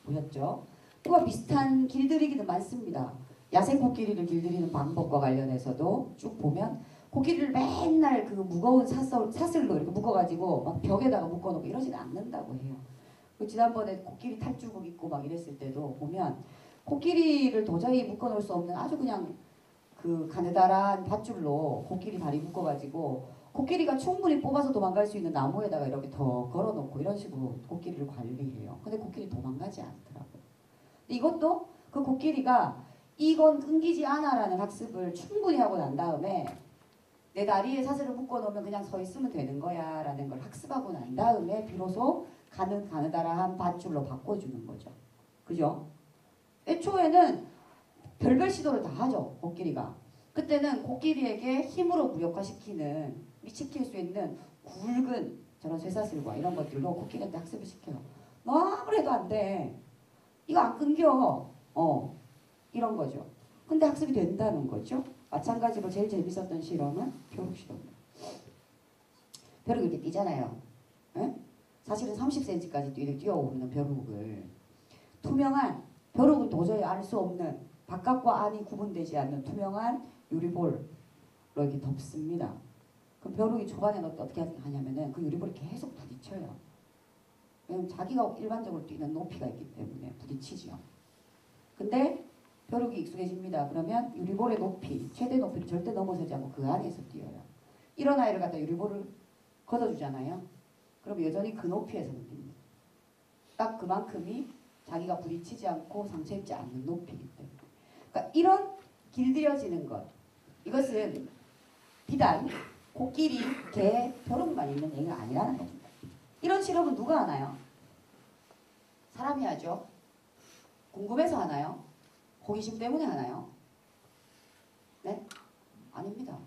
Speaker 2: 보셨죠? 그와 비슷한 길들이기도 많습니다. 야생 코끼리를 길들이는 방법과 관련해서도 쭉 보면 코끼리를 맨날 그 무거운 사슬로 이렇게 묶어가지고 막 벽에다가 묶어놓고 이러지는 않는다고 해요. 지난번에 코끼리 탈주복 입고 막 이랬을 때도 보면 코끼리를 도저히 묶어놓을 수 없는 아주 그냥 그 가느다란 밧줄로 코끼리 다리 묶어가지고 코끼리가 충분히 뽑아서 도망갈 수 있는 나무에다가 이렇게 더 걸어놓고 이런 식으로 코끼리를 관리해요. 근데 코끼리 도망가지 않더라고요. 이것도 그 코끼리가 이건 끊기지 않아라는 학습을 충분히 하고 난 다음에 내 다리에 사슬을 묶어놓으면 그냥 서 있으면 되는 거야 라는 걸 학습하고 난 다음에 비로소 가느다란 밧줄로 바꿔주는 거죠. 그죠? 애초에는 별별 시도를 다 하죠. 코끼리가. 그때는 코끼리에게 힘으로 무력화시킬 수 있는 굵은 저런 쇠사슬과 이런 것들로 코끼리한테 학습을 시켜요. 너 아무리 해도 안 돼. 이거 안 끊겨. 이런 거죠. 근데 학습이 된다는 거죠. 마찬가지로 제일 재밌었던 실험은 벼룩 실험이에요. 벼룩 이렇게 뛰잖아요. 에? 사실은 30cm까지 뛰어오르는 벼룩을 투명한, 벼룩은 도저히 알 수 없는, 바깥과 안이 구분되지 않는 투명한 유리볼로 이렇게 덮습니다. 그럼 벼룩이 초반에 어떻게 하냐면은 그 유리볼이 계속 부딪혀요. 왜냐면 자기가 일반적으로 뛰는 높이가 있기 때문에 부딪히죠. 근데 벼룩이 익숙해집니다. 그러면 유리볼의 높이, 최대 높이를 절대 넘어서지 않고 그 안에서 뛰어요. 이런 아이를 갖다 유리볼을 걷어주잖아요. 그럼 여전히 그 높이에서는 뜁니다. 딱 그만큼이 자기가 부딪히지 않고 상처 입지 않는 높이이기 때문에. 그러니까 이런 길들여지는 것, 이것은 비단 코끼리, 개, 벼룩만 있는 얘기가 아니라는 겁니다. 이런 실험은 누가 하나요? 사람이 하죠. 궁금해서 하나요? 호기심 때문에 하나요? 네? 아닙니다.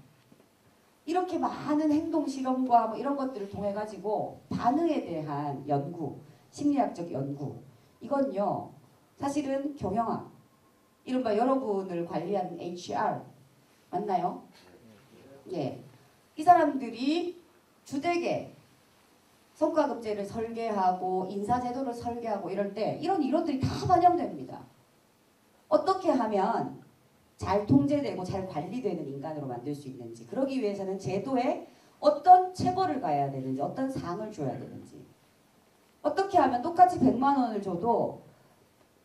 Speaker 2: 이렇게 많은 행동 실험과 뭐 이런 것들을 통해 가지고 반응에 대한 연구, 심리학적 연구, 이건요 사실은 경영학, 이른바 여러분을 관리하는 HR 맞나요? 예, 이 사람들이 주되게 성과급제를 설계하고 인사제도를 설계하고 이럴 때 이런 이론들이 다 반영됩니다. 어떻게 하면 잘 통제되고 잘 관리되는 인간으로 만들 수 있는지, 그러기 위해서는 제도에 어떤 체벌을 가야 되는지, 어떤 상을 줘야 되는지, 어떻게 하면 똑같이 100만 원을 줘도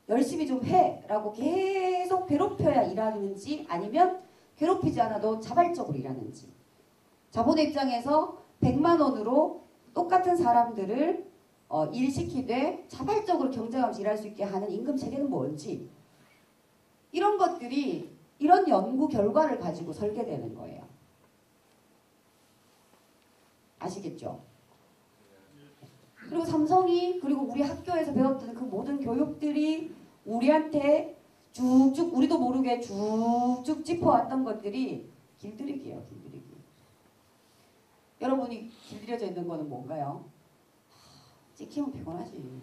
Speaker 2: 열심히 좀 해라고 계속 괴롭혀야 일하는지, 아니면 괴롭히지 않아도 자발적으로 일하는지, 자본의 입장에서 100만 원으로 똑같은 사람들을 일시키되 자발적으로 경쟁하면서 일할 수 있게 하는 임금 체계는 뭔지, 이런 것들이 이런 연구 결과를 가지고 설계되는 거예요. 아시겠죠? 그리고 삼성이, 그리고 우리 학교에서 배웠던 그 모든 교육들이 우리한테 쭉쭉 우리도 모르게 쭉쭉 짚어왔던 것들이 길들이기예요. 길들이기. 여러분이 길들여져 있는 거는 뭔가요? 찍히면 피곤하지.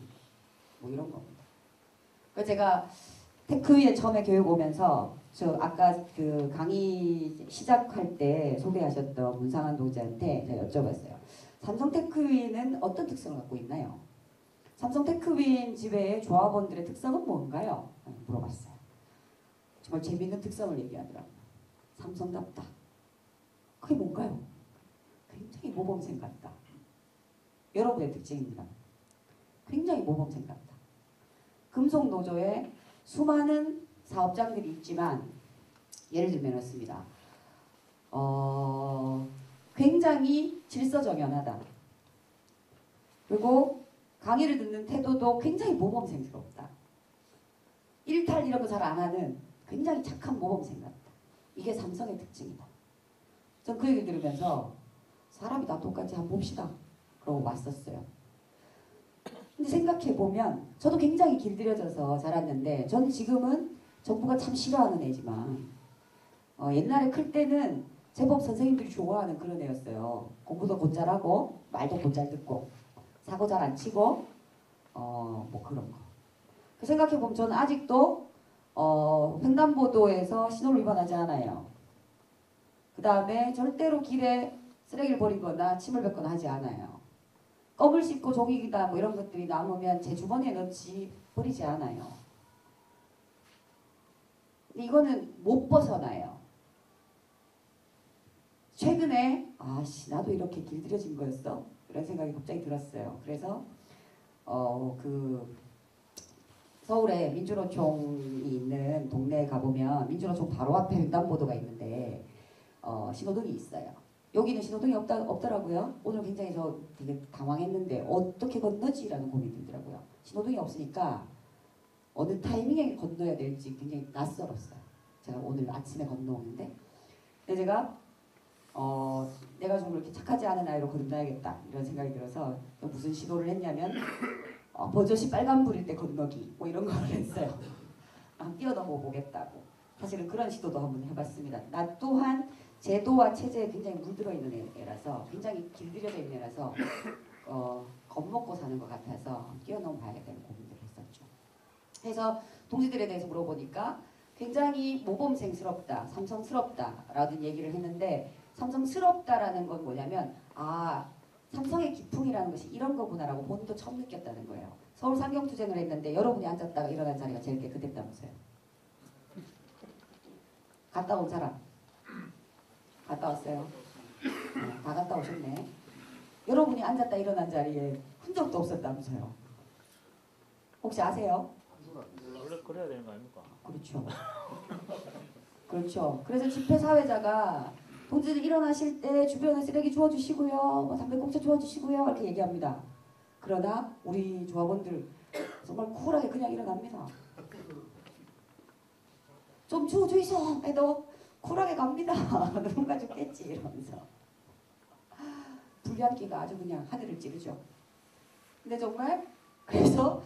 Speaker 2: 뭐 이런 겁니다. 그러니까 제가 테크위에 처음에 교육 오면서 저 아까 그 강의 시작할 때 소개하셨던 문상한 동지한테 제가 여쭤봤어요. 삼성 테크위는 어떤 특성을 갖고 있나요? 삼성 테크윈 지배의 조합원들의 특성은 뭔가요? 물어봤어요. 정말 재미있는 특성을 얘기하더라고요. 삼성답다. 그게 뭔가요? 굉장히 모범생 같다. 여러분의 특징입니다. 굉장히 모범생 같다. 금속노조에 수많은 사업장들이 있지만 예를 들면 이렇습니다. 굉장히 질서정연하다. 그리고 강의를 듣는 태도도 굉장히 모범생스럽다. 일탈 이런 거 잘 안 하는 굉장히 착한 모범생 같다. 이게 삼성의 특징이다. 전 그 얘기 들으면서 사람이 다 똑같이 한번 봅시다. 그러고 왔었어요. 근데 생각해보면 저도 굉장히 길들여져서 자랐는데, 저는 지금은 정부가 참 싫어하는 애지만 옛날에 클 때는 제법 선생님들이 좋아하는 그런 애였어요. 공부도 곧잘하고 말도 곧잘 듣고 사고 잘 안 치고 뭐 그런 거. 생각해보면 저는 아직도 횡단보도에서 신호를 위반하지 않아요. 그 다음에 절대로 길에 쓰레기를 버리거나 침을 뱉거나 하지 않아요. 껌을 씹고 종이다 뭐 이런 것들이 남으면 제 주머니에 넣지 버리지 않아요. 근데 이거는 못 벗어나요. 최근에 아씨 나도 이렇게 길들여진 거였어? 이런 생각이 갑자기 들었어요. 그래서 그 서울에 민주노총이 있는 동네에 가보면 민주노총 바로 앞에 횡단보도가 있는데 신호등이 있어요. 여기는 신호등이 없더라고요. 오늘 굉장히 저 되게 당황했는데 어떻게 건너지라는 고민이 들더라고요. 신호등이 없으니까 어느 타이밍에 건너야 될지 굉장히 낯설었어요. 제가 오늘 아침에 건너오는데, 근데 제가 내가 좀 이렇게 착하지 않은 아이로 건너야겠다 이런 생각이 들어서 무슨 시도를 했냐면 버젓이 빨간불일 때 건너기 뭐 이런 걸 했어요. 뛰어넘어 보겠다고. 사실은 그런 시도도 한번 해봤습니다. 나 또한 제도와 체제에 굉장히 물들어 있는 애라서 굉장히 길들여져 있는 애라서 겁먹고 사는 것 같아서 뛰어넘어야겠다는 고민들을 했었죠. 그래서 동지들에 대해서 물어보니까 굉장히 모범생스럽다, 삼성스럽다라는 얘기를 했는데 삼성스럽다라는 건 뭐냐면 삼성의 기풍이라는 것이 이런 거구나라고 본인도 처음 느꼈다는 거예요. 서울 상경투쟁을 했는데 여러분이 앉았다가 일어난 자리가 제일 깨끗했다면서요. 갔다 온 사람. 갔다 왔어요. 다 갔다 오셨네. 여러분이 앉았다 일어난 자리에 흔적도 없었다면서요. 혹시 아세요?
Speaker 3: 원래 그래야 되는 거 아닙니까?
Speaker 2: 그렇죠. 그렇죠. 그래서 집회 사회자가 동지들 일어나실 때 주변에 쓰레기 주워주시고요. 뭐 담배꽁초 주워주시고요. 이렇게 얘기합니다. 그러나 우리 조합원들 정말 쿨하게 그냥 일어납니다. 좀 주워주이소 해도 쿨하게 갑니다. 누군가 죽겠지 이러면서. 불량기가 아주 그냥 하늘을 찌르죠. 근데 정말 그래서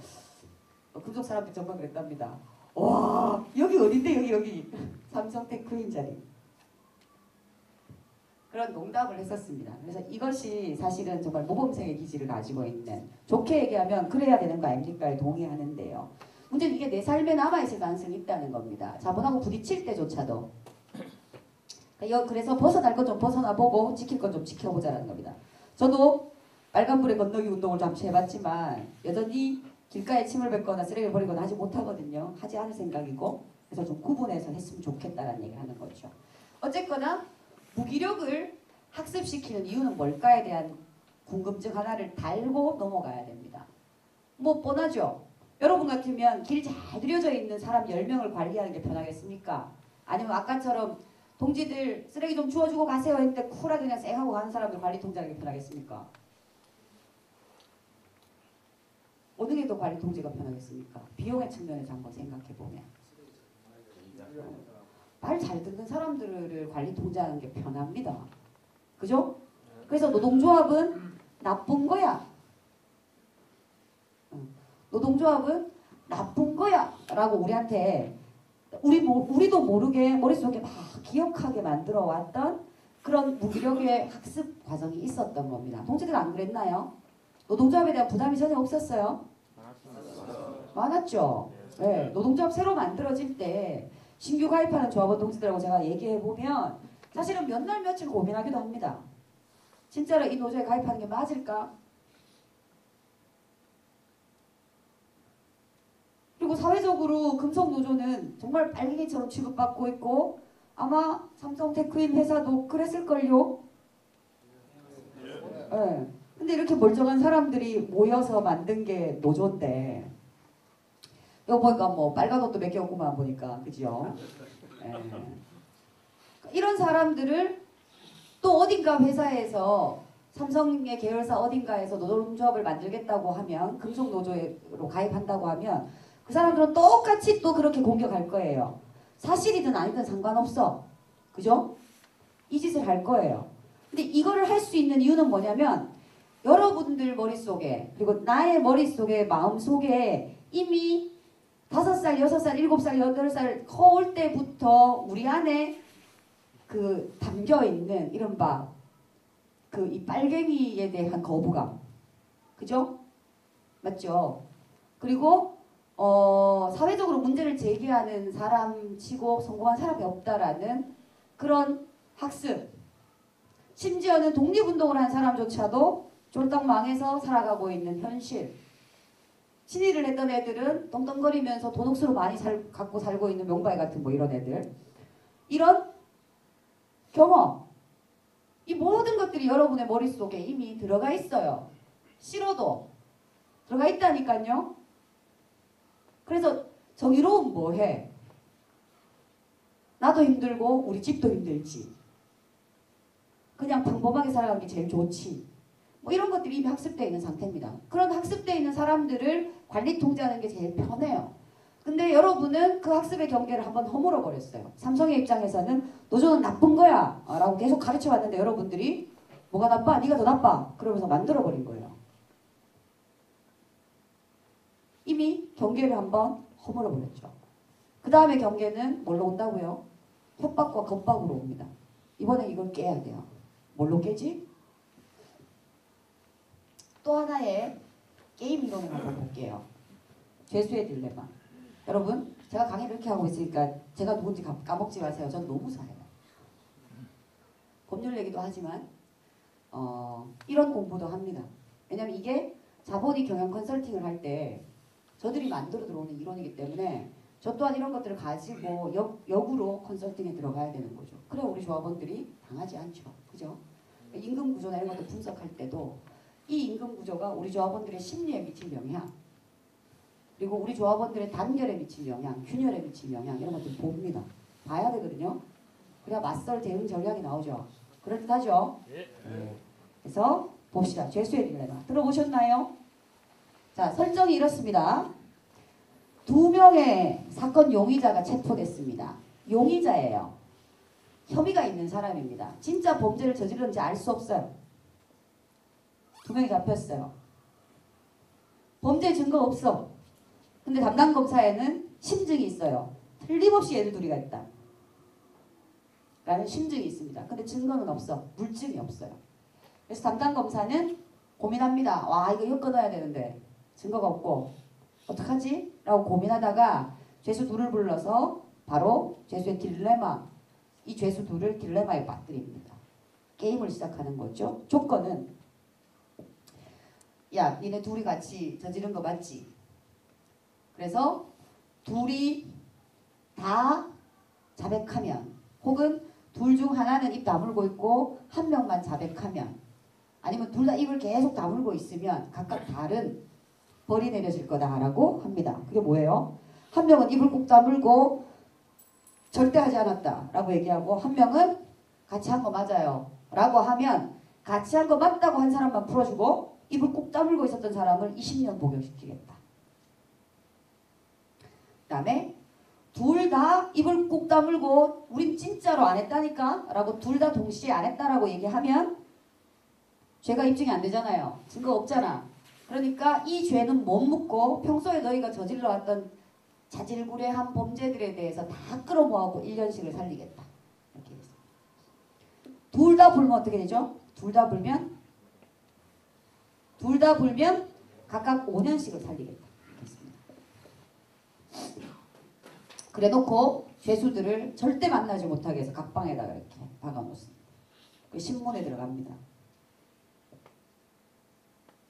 Speaker 2: 금속 사람들 정말 그랬답니다. 와 여기 어딘데 여기 삼성 테크인 자리. 그런 농담을 했었습니다. 그래서 이것이 사실은 정말 모범생의 기질을 가지고 있는, 좋게 얘기하면 그래야 되는 거 아닙니까에 동의하는데요. 문제는 이게 내 삶에 남아있을 가능성이 있다는 겁니다. 자본하고 부딪힐 때조차도. 그래서 벗어날 것 좀 벗어나보고 지킬 것 좀 지켜보자라는 겁니다. 저도 빨간불에 건너기 운동을 잠시 해봤지만 여전히 길가에 침을 뱉거나 쓰레기를 버리거나 하지 못하거든요. 하지 않을 생각이고, 그래서 좀 구분해서 했으면 좋겠다라는 얘기를 하는 거죠. 어쨌거나 무기력을 학습시키는 이유는 뭘까에 대한 궁금증 하나를 달고 넘어가야 됩니다. 뭐 뻔하죠. 여러분 같으면 길 잘 들여져 있는 사람 10명을 관리하는 게 편하겠습니까? 아니면 아까처럼 동지들 쓰레기 좀 주워주고 가세요 했는데 쿨하게 그냥 쌩하고 가는 사람들 관리 통제하는 게 편하겠습니까? 어느 게 더 관리 통제가 편하겠습니까? 비용의 측면에서 한번 생각해보면 말 잘 듣는 사람들을 관리 통제하는 게 편합니다. 그죠? 그래서 노동조합은 나쁜 거야. 노동조합은 나쁜 거야 라고 우리한테 우리도 모르게 머릿속에 막 기억하게 만들어 왔던 그런 무기력의 학습 과정이 있었던 겁니다. 동지들 안 그랬나요? 노동조합에 대한 부담이 전혀 없었어요? 많았죠. 네, 노동조합 새로 만들어질 때 신규 가입하는 조합원 동지들하고 제가 얘기해보면 사실은 몇 날 며칠 고민하기도 합니다. 진짜로 이 노조에 가입하는 게 맞을까? 그리고 사회적으로 금속노조는 정말 빨갱이처럼 취급받고 있고 아마 삼성테크인 회사도 그랬을걸요? 네. 근데 이렇게 멀쩡한 사람들이 모여서 만든 게 노조인데 이거 보니까 뭐 빨간 옷도 몇 개 없구만 보니까 그죠? 네. 이런 사람들을 또 어딘가 회사에서 삼성의 계열사 어딘가에서 노동조합을 만들겠다고 하면 금속노조로 가입한다고 하면 그 사람들은 똑같이 또 그렇게 공격할 거예요. 사실이든 아니든 상관없어. 그죠? 이 짓을 할 거예요. 근데 이거를 할 수 있는 이유는 뭐냐면 여러분들 머릿속에 그리고 나의 머릿속에 마음속에 이미 5살, 6살, 7살, 8살 커올 때부터 우리 안에 그 담겨있는 이른바 그 이 빨갱이에 대한 거부감. 그죠? 맞죠? 그리고 사회적으로 문제를 제기하는 사람 치고 성공한 사람이 없다라는 그런 학습. 심지어는 독립운동을 한 사람조차도 쫄딱 망해서 살아가고 있는 현실. 친일을 했던 애들은 떵떵거리면서 돈옥수로 많이 갖고 살고 있는 명바이 같은 뭐 이런 애들. 이런 경험. 이 모든 것들이 여러분의 머릿속에 이미 들어가 있어요. 싫어도 들어가 있다니까요. 그래서 정의로운 뭐해? 나도 힘들고 우리 집도 힘들지. 그냥 평범하게 살아가는 게 제일 좋지. 뭐 이런 것들이 이미 학습되어 있는 상태입니다. 그런 학습되어 있는 사람들을 관리 통제하는 게 제일 편해요. 근데 여러분은 그 학습의 경계를 한번 허물어 버렸어요. 삼성의 입장에서는 노조는 나쁜 거야 라고 계속 가르쳐 왔는데 여러분들이 뭐가 나빠? 네가 더 나빠. 그러면서 만들어 버린 거예요. 이미 경계를 한번 허물어 버렸죠. 그 다음에 경계는 뭘로 온다고요? 협박과 겁박으로 옵니다. 이번에 이걸 깨야 돼요. 뭘로 깨지? 또 하나의 게임 이론을 한번 볼게요. 죄수의 딜레마. 여러분, 제가 강의를 이렇게 하고 있으니까 제가 누군지 까먹지 마세요. 전 너무 잘해요. 법률 얘기도 하지만 이런 공부도 합니다. 왜냐면 이게 자본이 경영 컨설팅을 할 때 저들이 만들어 들어오는 이론이기 때문에 저 또한 이런 것들을 가지고 역으로 컨설팅에 들어가야 되는 거죠. 그래 우리 조합원들이 당하지 않죠. 그죠? 임금 구조나 이런 것도 분석할 때도 이 임금 구조가 우리 조합원들의 심리에 미친 영향, 그리고 우리 조합원들의 단결에 미친 영향, 균열에 미친 영향 이런 것들 봅니다. 봐야 되거든요. 그래야 맞설 대응 전략이 나오죠. 그럴듯하죠?
Speaker 3: 예.
Speaker 2: 그래서 봅시다. 죄수의 딜레마 들어보셨나요? 자, 설정이 이렇습니다. 2명의 사건 용의자가 체포됐습니다. 용의자예요. 혐의가 있는 사람입니다. 진짜 범죄를 저질렀는지 알 수 없어요. 2명이 잡혔어요. 범죄 증거 없어. 근데 담당 검사에는 심증이 있어요. 틀림없이 얘들 둘이가 있다. 라는 심증이 있습니다. 근데 증거는 없어. 물증이 없어요. 그래서 담당 검사는 고민합니다. 와, 이거 엮어놔야 되는데 증거가 없고 어떡하지? 라고 고민하다가 죄수 둘을 불러서 바로 죄수의 딜레마, 이 죄수 둘을 딜레마에 빠뜨립니다. 게임을 시작하는 거죠. 조건은 야, 니네 둘이 같이 저지른 거 맞지? 그래서 둘이 다 자백하면, 혹은 둘 중 하나는 입 다물고 있고 한 명만 자백하면, 아니면 둘 다 입을 계속 다물고 있으면 각각 다른 벌이 내려질 거다라고 합니다. 그게 뭐예요? 한 명은 입을 꼭 다물고 절대 하지 않았다라고 얘기하고, 한 명은 같이 한 거 맞아요 라고 하면 같이 한 거 맞다고 한 사람만 풀어주고 입을 꼭 다물고 있었던 사람을 20년 복역시키겠다. 그 다음에 둘 다 입을 꼭 다물고 우린 진짜로 안 했다니까 라고 둘 다 동시에 안 했다라고 얘기하면 죄가 입증이 안 되잖아요. 증거 없잖아. 그러니까 이 죄는 못 묻고 평소에 너희가 저질러왔던 자질구레한 범죄들에 대해서 다 끌어모아고 1년씩을 살리겠다. 이렇게 해서 둘 다 불면 어떻게 되죠? 둘 다 불면 각각 5년씩을 살리겠다. 그래 놓고 죄수들을 절대 만나지 못하게 해서 각방에다가 이렇게 박아놓습니다. 그 신문에 들어갑니다.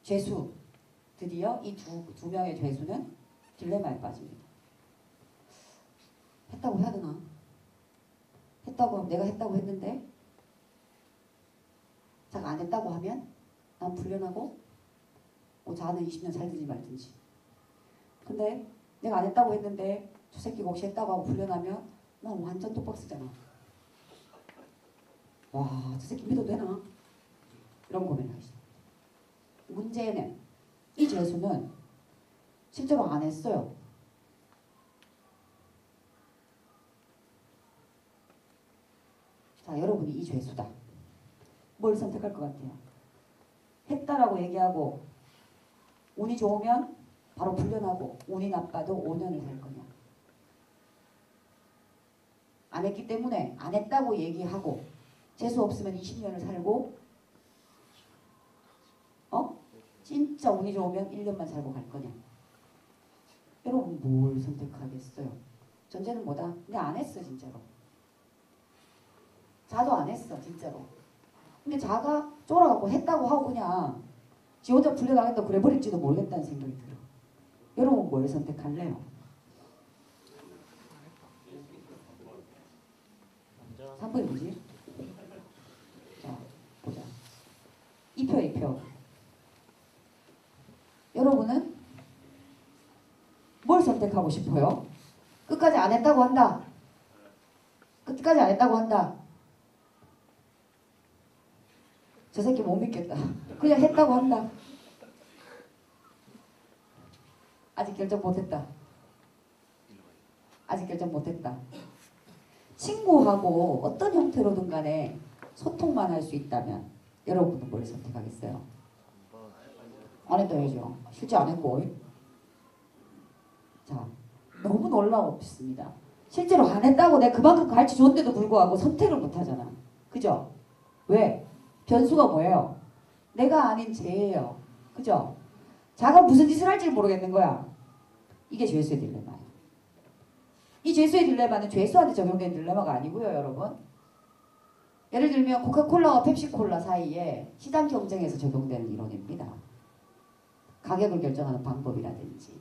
Speaker 2: 죄수, 드디어 이 두 명의 죄수는 딜레마에 빠집니다. 했다고 해야 되나? 내가 했다고 했는데 자가 안 했다고 하면 난 불련하고 자는 20년 살든지 말든지. 근데 내가 안 했다고 했는데 저 새끼가 혹시 했다고 하고 불련하면 난 완전 똑박스잖아. 와, 저 새끼 믿어도 되나? 이런 고민을 하시죠. 문제는 이 죄수는 실제로 안 했어요. 자, 여러분이 이 죄수다. 뭘 선택할 것 같아요? 했다라고 얘기하고 운이 좋으면 바로 풀려나고 운이 나빠도 5년을 살 거냐? 안 했기 때문에 안 했다고 얘기하고 재수 없으면 20년을 살고 진짜 운이 좋으면 1년만 살고 갈 거냐? 여러분 뭘 선택하겠어요? 전제는 뭐다? 근데 안 했어 진짜로. 자도 안 했어 진짜로. 근데 자가 쫄아갖고 했다고 하고 그냥 지 혼자 불려나겠다고 그래버릴지도 모르겠다는 생각이 들어. 여러분 뭘 선택할래요? 3번이 뭐지? 자 보자. 2표. 여러분은 뭘 선택하고 싶어요? 끝까지 안 했다고 한다. 끝까지 안 했다고 한다. 저 새끼 못 믿겠다. 그냥 했다고 한다. 아직 결정 못했다. 친구하고 어떤 형태로든 간에 소통만 할 수 있다면 여러분은 뭘 선택하겠어요? 안 했다 해야죠. 실제 안 했고. 자, 너무 놀라웠습니다. 실제로 안 했다고 내가 그만큼 가르쳐 줬는데도 불구하고 선택을 못 하잖아. 그죠? 왜? 변수가 뭐예요? 내가 아닌 쟤예요. 그죠? 자가 무슨 짓을 할지 모르겠는 거야. 이게 죄수의 딜레마예요. 이 죄수의 딜레마는 죄수한테 적용된 딜레마가 아니고요, 여러분. 예를 들면 코카콜라와 펩시콜라 사이에 시장 경쟁에서 적용되는 이론입니다. 가격을 결정하는 방법이라든지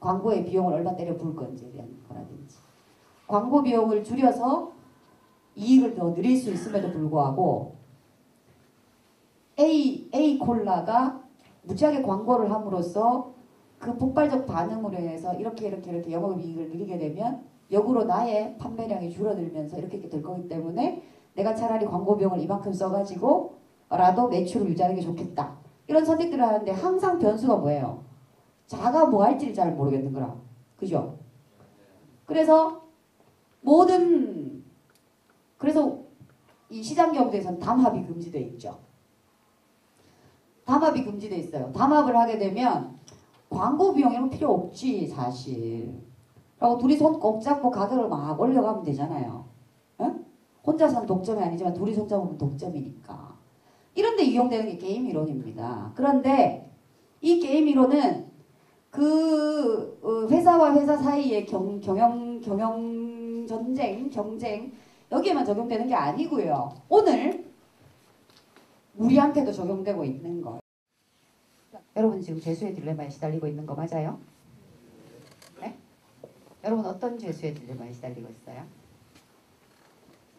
Speaker 2: 광고의 비용을 얼마 때려 부을 건지에 대한 거라든지 광고 비용을 줄여서 이익을 더 늘릴 수 있음에도 불구하고 A 콜라가 무지하게 광고를 함으로써 그 폭발적 반응으로 인해서 이렇게 영업이익을 늘리게 되면 역으로 나의 판매량이 줄어들면서 이렇게 될 거기 때문에 내가 차라리 광고 비용을 이만큼 써가지고 라도 매출을 유지하는 게 좋겠다. 이런 선택들을 하는데 항상 변수가 뭐예요? 자가 뭐 할지를 잘 모르겠는 거라. 그죠? 그래서 이 시장 경제에서는 담합이 금지되어 있죠. 담합이 금지되어 있어요. 담합을 하게 되면 광고 비용 이런 거 필요 없지 사실. 라고 둘이 손 꼭 잡고 가격을 막 올려가면 되잖아요. 응? 혼자서는 독점이 아니지만 둘이 손 잡으면 독점이니까. 이런데 이용되는 게 게임 이론입니다. 그런데 이 게임 이론은 그 회사와 회사 사이의 경영 전쟁, 경쟁 여기에만 적용되는 게 아니고요. 오늘 우리한테도 적용되고 있는 거예요. 여러분 지금 죄수의 딜레마에 시달리고 있는 거 맞아요? 네? 여러분 어떤 죄수의 딜레마에 시달리고 있어요?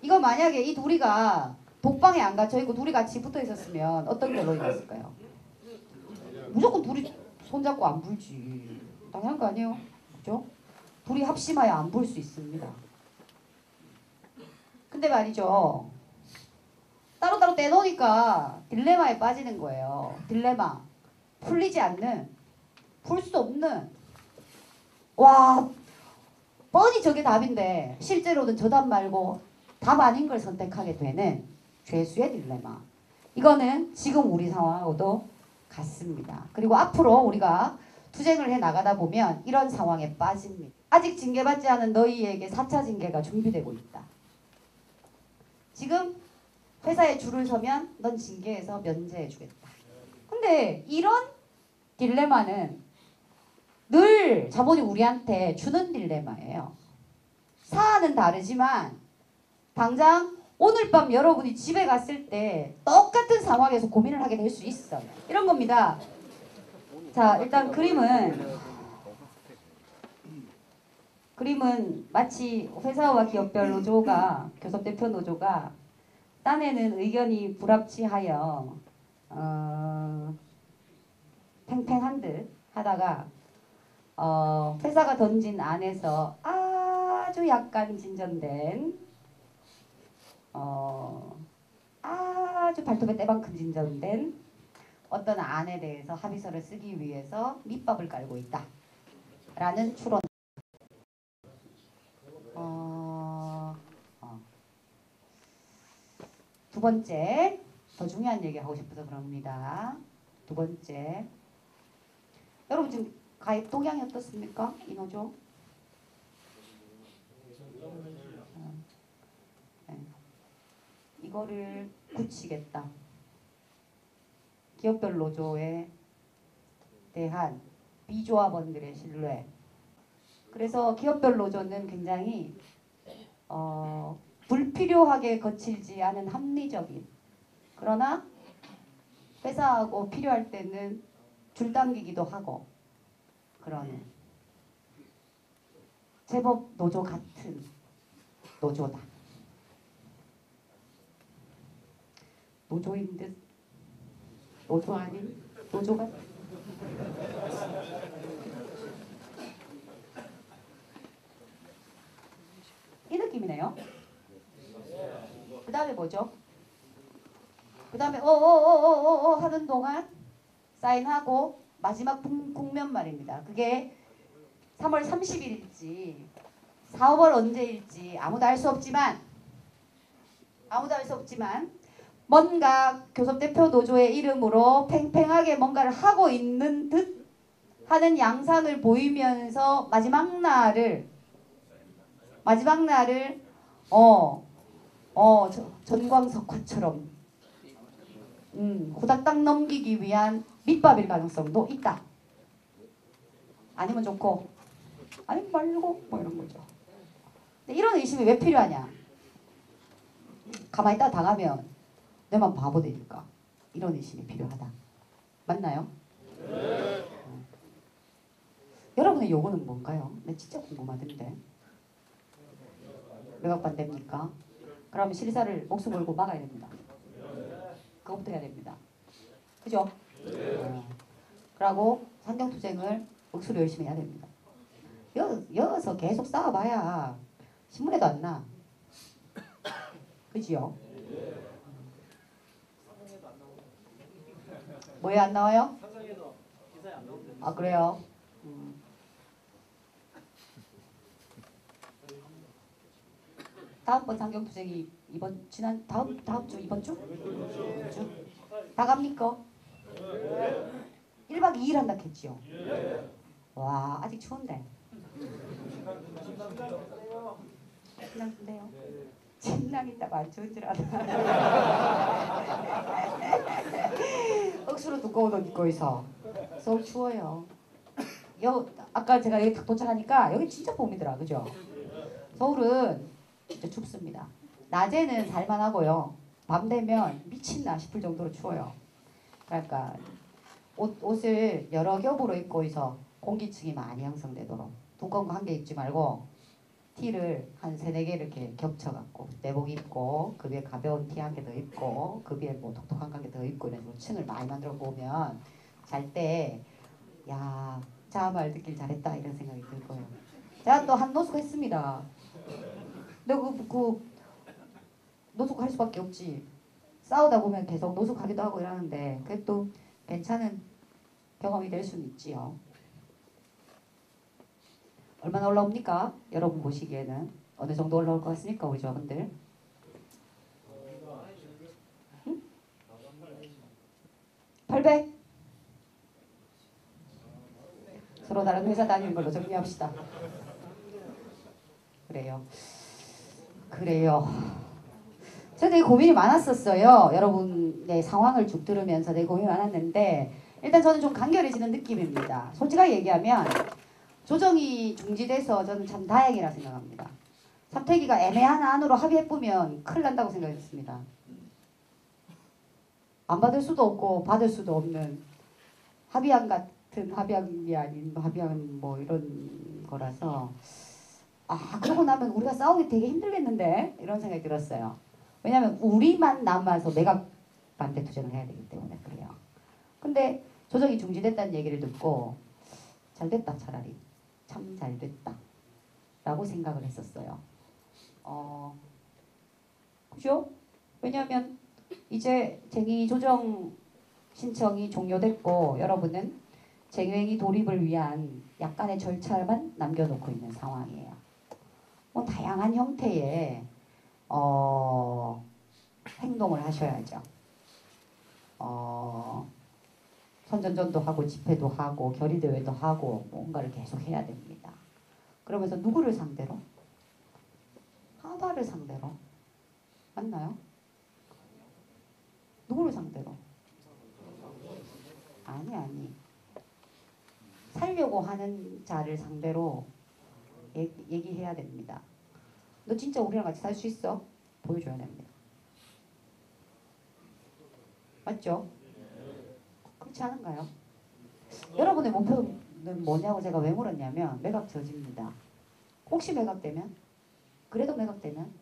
Speaker 2: 이거 만약에 이 둘이가 독방에 안 갇혀 있고 둘이 같이 붙어 있었으면 어떤 결론이 났을까요? 무조건 둘이 손잡고 안 불지. 당연한 거 아니에요? 그죠? 둘이 합심하여 안 불 수 있습니다. 근데 말이죠. 따로따로 떼놓으니까 딜레마에 빠지는 거예요. 딜레마. 풀리지 않는, 풀 수 없는. 와, 뻔히 저게 답인데 실제로는 저 답 말고 답 아닌 걸 선택하게 되는 죄수의 딜레마. 이거는 지금 우리 상황하고도 같습니다. 그리고 앞으로 우리가 투쟁을 해 나가다 보면 이런 상황에 빠집니다. 아직 징계받지 않은 너희에게 4차 징계가 준비되고 있다. 지금 회사에 줄을 서면 넌 징계에서 면제해 주겠다. 근데 이런 딜레마는 늘 자본이 우리한테 주는 딜레마예요. 사안은 다르지만 당장 오늘 밤 여러분이 집에 갔을 때 똑같은 상황에서 고민을 하게 될 수 있어요. 이런 겁니다. 자, 일단 그림은 마치 회사와 기업별 노조가 교섭대표 노조가 딴에는 의견이 불합치하여 팽팽한 듯 하다가 회사가 던진 안에서 아주 약간 진전된 아주 발톱에 때만큼 진전된 어떤 안에 대해서 합의서를 쓰기 위해서 밑밥을 깔고 있다 라는 추론. 두 번째, 더 중요한 얘기 하고 싶어서 그럽니다. 두 번째, 여러분 지금 가입 동향이 어떻습니까? 이 노조? 네. 이거를 굳히겠다. 기업별 노조에 대한 비조합원들의 신뢰. 그래서 기업별 노조는 굉장히 불필요하게 거칠지 않은 합리적인, 그러나 회사하고 필요할 때는 줄 당기기도 하고 그러는 제법 노조 같은 노조다. 노조인 듯 노조 아닌 노조 같은. 이 느낌이네요. 그 다음에 뭐죠? 그 다음에 하는 동안 사인하고 마지막 국면 말입니다. 그게 3월 30일일지 4월 언제일지 아무도 알 수 없지만 뭔가 교섭대표 노조의 이름으로 팽팽하게 뭔가를 하고 있는 듯 하는 양상을 보이면서 마지막 날을 전광석화처럼 후다닥 넘기기 위한 밑밥일 가능성도 있다. 아니면 좋고 아니면 말고 뭐 이런 거죠. 근데 이런 의심이 왜 필요하냐? 가만히 있다가 당하면 내만 바보 되니까 이런 의심이 필요하다. 맞나요? 여러분의 요구는 뭔가요? 나 진짜 궁금하던데. 매각 반대입니까? 그러면 실사를 목숨 걸고 막아야 됩니다. 그것부터 해야 됩니다. 그죠? 그러고 환경투쟁을 억수로 열심히 해야 됩니다. 여기서 계속 싸워봐야 신문에도 안 나. 그지요? 뭐에 안 나와요? 아 그래요? 다음번 상경투쟁이 다음 주 이번 주? 이번 주? 다 갑니까? 1박 2일 한다 했지요? 와 아직 추운데. 신랑인데요? 신랑 있다고 안 추운 줄 알아. 억수로 두꺼운 옷 입고 있어. 서울 추워요. 아까 제가 여기 딱 도착하니까 여기 진짜 봄이더라. 그죠? 서울은 진짜 춥습니다. 낮에는 살만하고요. 밤 되면 미친나 싶을 정도로 추워요. 그러니까 옷을 여러 겹으로 입고 있어 공기층이 많이 형성되도록 두꺼운 거 한 개 입지 말고 티를 한 3-4개 이렇게 겹쳐갖고 내복 입고 그 위에 가벼운 티 한 개 더 입고 그 위에 뭐 독특한 거 한 개 더 입고 이런 식으로 층을 많이 만들어 보면 잘 때 야 자말 듣길 잘했다 이런 생각이 들 거예요. 제가 또 한 노숙 했습니다. 근데 그 노숙할 수밖에 없지. 싸우다 보면 계속 노숙하기도 하고 이러는데 그게 또 괜찮은 경험이 될 수는 있지요. 얼마나 올라옵니까? 여러분 보시기에는 어느 정도 올라올 것 같습니까? 우리 조합원들? 응? 800? 서로 다른 회사 다니는 걸로 정리합시다. 그래요. 제가 되게 고민이 많았었어요. 여러분의 상황을 쭉 들으면서 되게 고민이 많았는데 일단 저는 좀 간결해지는 느낌입니다. 솔직하게 얘기하면 조정이 중지돼서 저는 참 다행이라 생각합니다. 삼태기가 애매한 안으로 합의해보면 큰일 난다고 생각했습니다. 안 받을 수도 없고 받을 수도 없는 합의안 같은 합의안이 아닌 합의안 뭐 이런 거라서 그러고 나면 우리가 싸우기 되게 힘들겠는데 이런 생각이 들었어요. 왜냐하면 우리만 남아서 매각 반대 투쟁을 해야 되기 때문에 그래요. 근데 조정이 중지됐다는 얘기를 듣고 잘 됐다 차라리. 참 잘 됐다 라고 생각을 했었어요. 그죠? 왜냐하면 이제 쟁의 조정 신청이 종료됐고 여러분은 쟁행위 돌입을 위한 약간의 절차만 남겨놓고 있는 상황이에요. 뭐 다양한 형태의 행동을 하셔야죠. 선전전도 하고 집회도 하고 결의대회도 하고 뭔가를 계속 해야 됩니다. 그러면서 누구를 상대로? 하나를 상대로. 맞나요? 누구를 상대로? 아니. 살려고 하는 자를 상대로 얘기해야 됩니다. 너 진짜 우리랑 같이 살 수 있어? 보여줘야 됩니다. 맞죠? 그렇지 않은가요? 여러분의 목표는 뭐냐고 제가 왜 물었냐면 매각 저지입니다. 혹시 매각되면? 그래도 매각되면?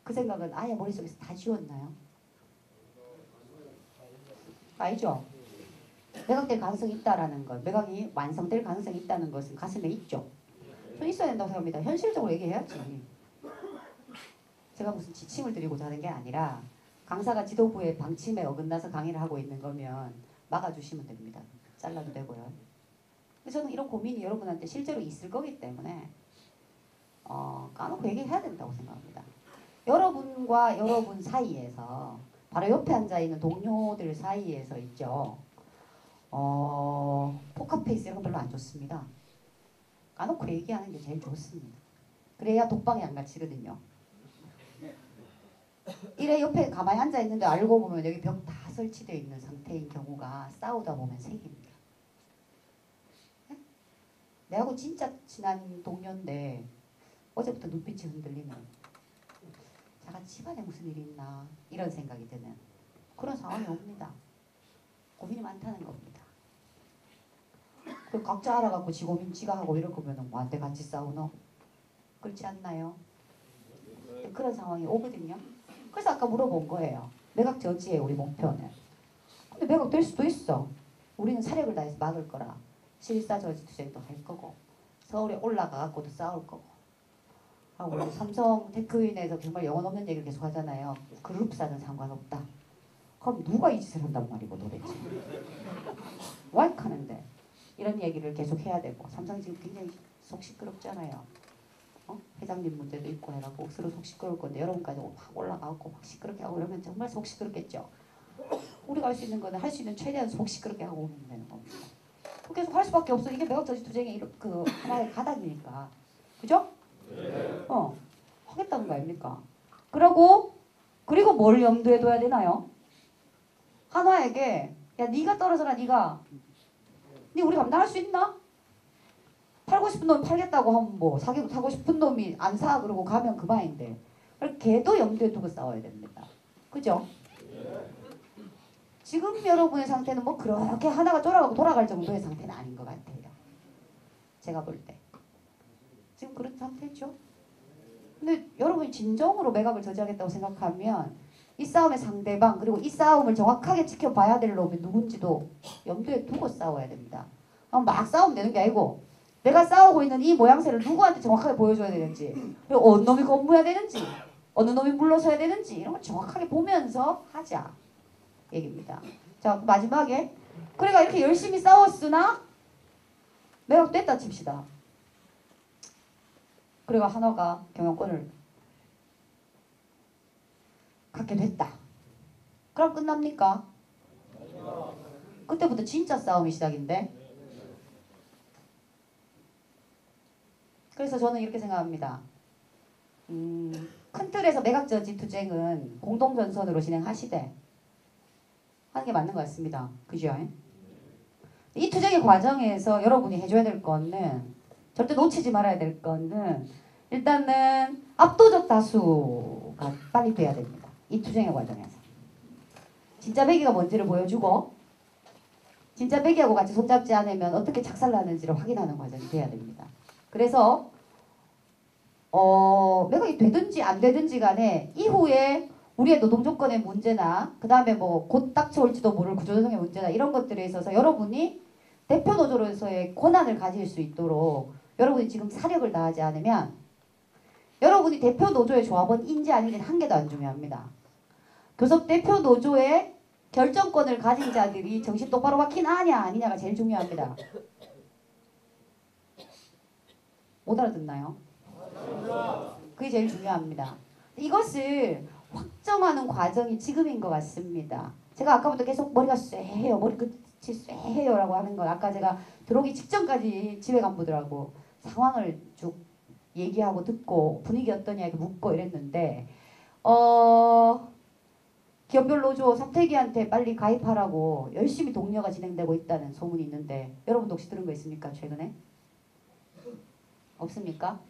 Speaker 2: 그 생각은 아예 머릿속에서 다 지웠나요? 알죠? 매각될 가능성이 있다라는 것, 매각이 완성될 가능성이 있다는 것은 가슴에 있죠. 저 있어야 된다고 생각합니다. 현실적으로 얘기해야지. 제가 무슨 지침을 드리고자 하는 게 아니라 강사가 지도부의 방침에 어긋나서 강의를 하고 있는 거면 막아주시면 됩니다. 잘라도 되고요. 근데 저는 이런 고민이 여러분한테 실제로 있을 거기 때문에 까놓고 얘기해야 된다고 생각합니다. 여러분과 여러분 사이에서 바로 옆에 앉아있는 동료들 사이에서 있죠. 포커페이스 이런 거 별로 안 좋습니다. 까놓고 얘기하는 게 제일 좋습니다. 그래야 독방이 안 갇히거든요. 이래 옆에 가만히 앉아 있는데 알고 보면 여기 벽 다 설치되어 있는 상태인 경우가 싸우다 보면 생깁니다. 네? 내하고 진짜 친한 동료인데 어제부터 눈빛이 흔들리네. 자가 집안에 무슨 일이 있나 이런 생각이 드는 그런 상황이 옵니다. 고민이 많다는 겁니다. 그 각자 알아갖고 지 고민 지가 하고 이럴 거면 뭐한테 같이 싸우노? 그렇지 않나요? 그런 상황이 오거든요. 그래서 아까 물어본 거예요. 매각 저지에 우리 목표는. 근데 매각 될 수도 있어. 우리는 사력을 다해서 막을 거라. 실사 저지 투쟁도 할 거고 서울에 올라가갖고도 싸울 거고. 하고 우리 삼성 테크윈에서 정말 영혼 없는 얘기를 계속 하잖아요. 그룹사는 상관없다. 그럼 누가 이 짓을 한단 말이고 도대체. 와이카는데 이런 얘기를 계속 해야 되고 삼성 지금 굉장히 속 시끄럽잖아요. 회장님 문제도 있고 해갖고 스스로 속 시끄러울 건데 여러분까지 확 올라가고 막 시끄럽게 하고 이러면 정말 속 시끄럽겠죠. 우리가 할 수 있는 거는 할 수 있는 최대한 속 시끄럽게 하고 오면 되는 겁니다. 계속 할 수밖에 없어. 이게 매각저지 투쟁의 그 하나의 가닥이니까. 그죠? 네. 하겠다는 거 아닙니까? 그리고 뭘 염두에 둬야 되나요? 한화에게 야 네가 떨어져라 네가 네 우리 감당할 수 있나? 팔고 싶은 놈이 팔겠다고 하면 뭐 사기도 타고 싶은 놈이 안 사 그러고 가면 그만인데 걔도 염두에 두고 싸워야 됩니다. 그죠? 지금 여러분의 상태는 뭐 그렇게 하나가 쫄아가고 돌아갈 정도의 상태는 아닌 것 같아요. 제가 볼 때. 지금 그런 상태죠. 근데 여러분이 진정으로 매각을 저지하겠다고 생각하면 이 싸움의 상대방 그리고 이 싸움을 정확하게 지켜봐야 될 놈이 누군지도 염두에 두고 싸워야 됩니다. 막 싸우면 되는 게 아니고 내가 싸우고 있는 이 모양새를 누구한테 정확하게 보여줘야 되는지 그리고 어느 놈이 건무해야 되는지 어느 놈이 물러서야 되는지 이런 걸 정확하게 보면서 하자 얘기입니다. 자 마지막에 그래가 이렇게 열심히 싸웠으나 매각됐다 칩시다. 그래가 한화가 경영권을 갖게 됐다. 그럼 끝납니까? 그때부터 진짜 싸움이 시작인데. 그래서 저는 이렇게 생각합니다. 큰 틀에서 매각저지 투쟁은 공동전선으로 진행하시되 하는 게 맞는 것 같습니다. 그죠? 이 투쟁의 과정에서 여러분이 해줘야 될 거는 절대 놓치지 말아야 될 거는 일단은 압도적 다수가 빨리 돼야 됩니다. 이 투쟁의 과정에서. 진짜 배기가 뭔지를 보여주고 진짜 배기하고 같이 손잡지 않으면 어떻게 착살나는지를 확인하는 과정이 돼야 됩니다. 그래서 매각이 되든지 안 되든지 간에 이후에 우리의 노동조건의 문제나 그 다음에 뭐 곧 닥쳐올지도 모를 구조조정의 문제나 이런 것들에 있어서 여러분이 대표 노조로서의 권한을 가질 수 있도록 여러분이 지금 사력을 다하지 않으면 여러분이 대표 노조의 조합원인지 아닌지는 한 개도 안 중요합니다. 교섭 대표 노조의 결정권을 가진 자들이 정신 똑바로 박힌 아냐 아니냐가 제일 중요합니다. 못 알아듣나요? 그게 제일 중요합니다. 이것을 확정하는 과정이 지금인 것 같습니다. 제가 아까부터 계속 머리가 쇠해요. 머리끝이 쇠해요 라고 하는 건 아까 제가 들어오기 직전까지 지회 간부들하고 상황을 쭉 얘기하고 듣고 분위기 어떠냐 이렇게 묻고 이랬는데 기업별 노조 삼태기한테 빨리 가입하라고 열심히 독려가 진행되고 있다는 소문이 있는데 여러분도 혹시 들은 거 있습니까? 최근에? 없습니까?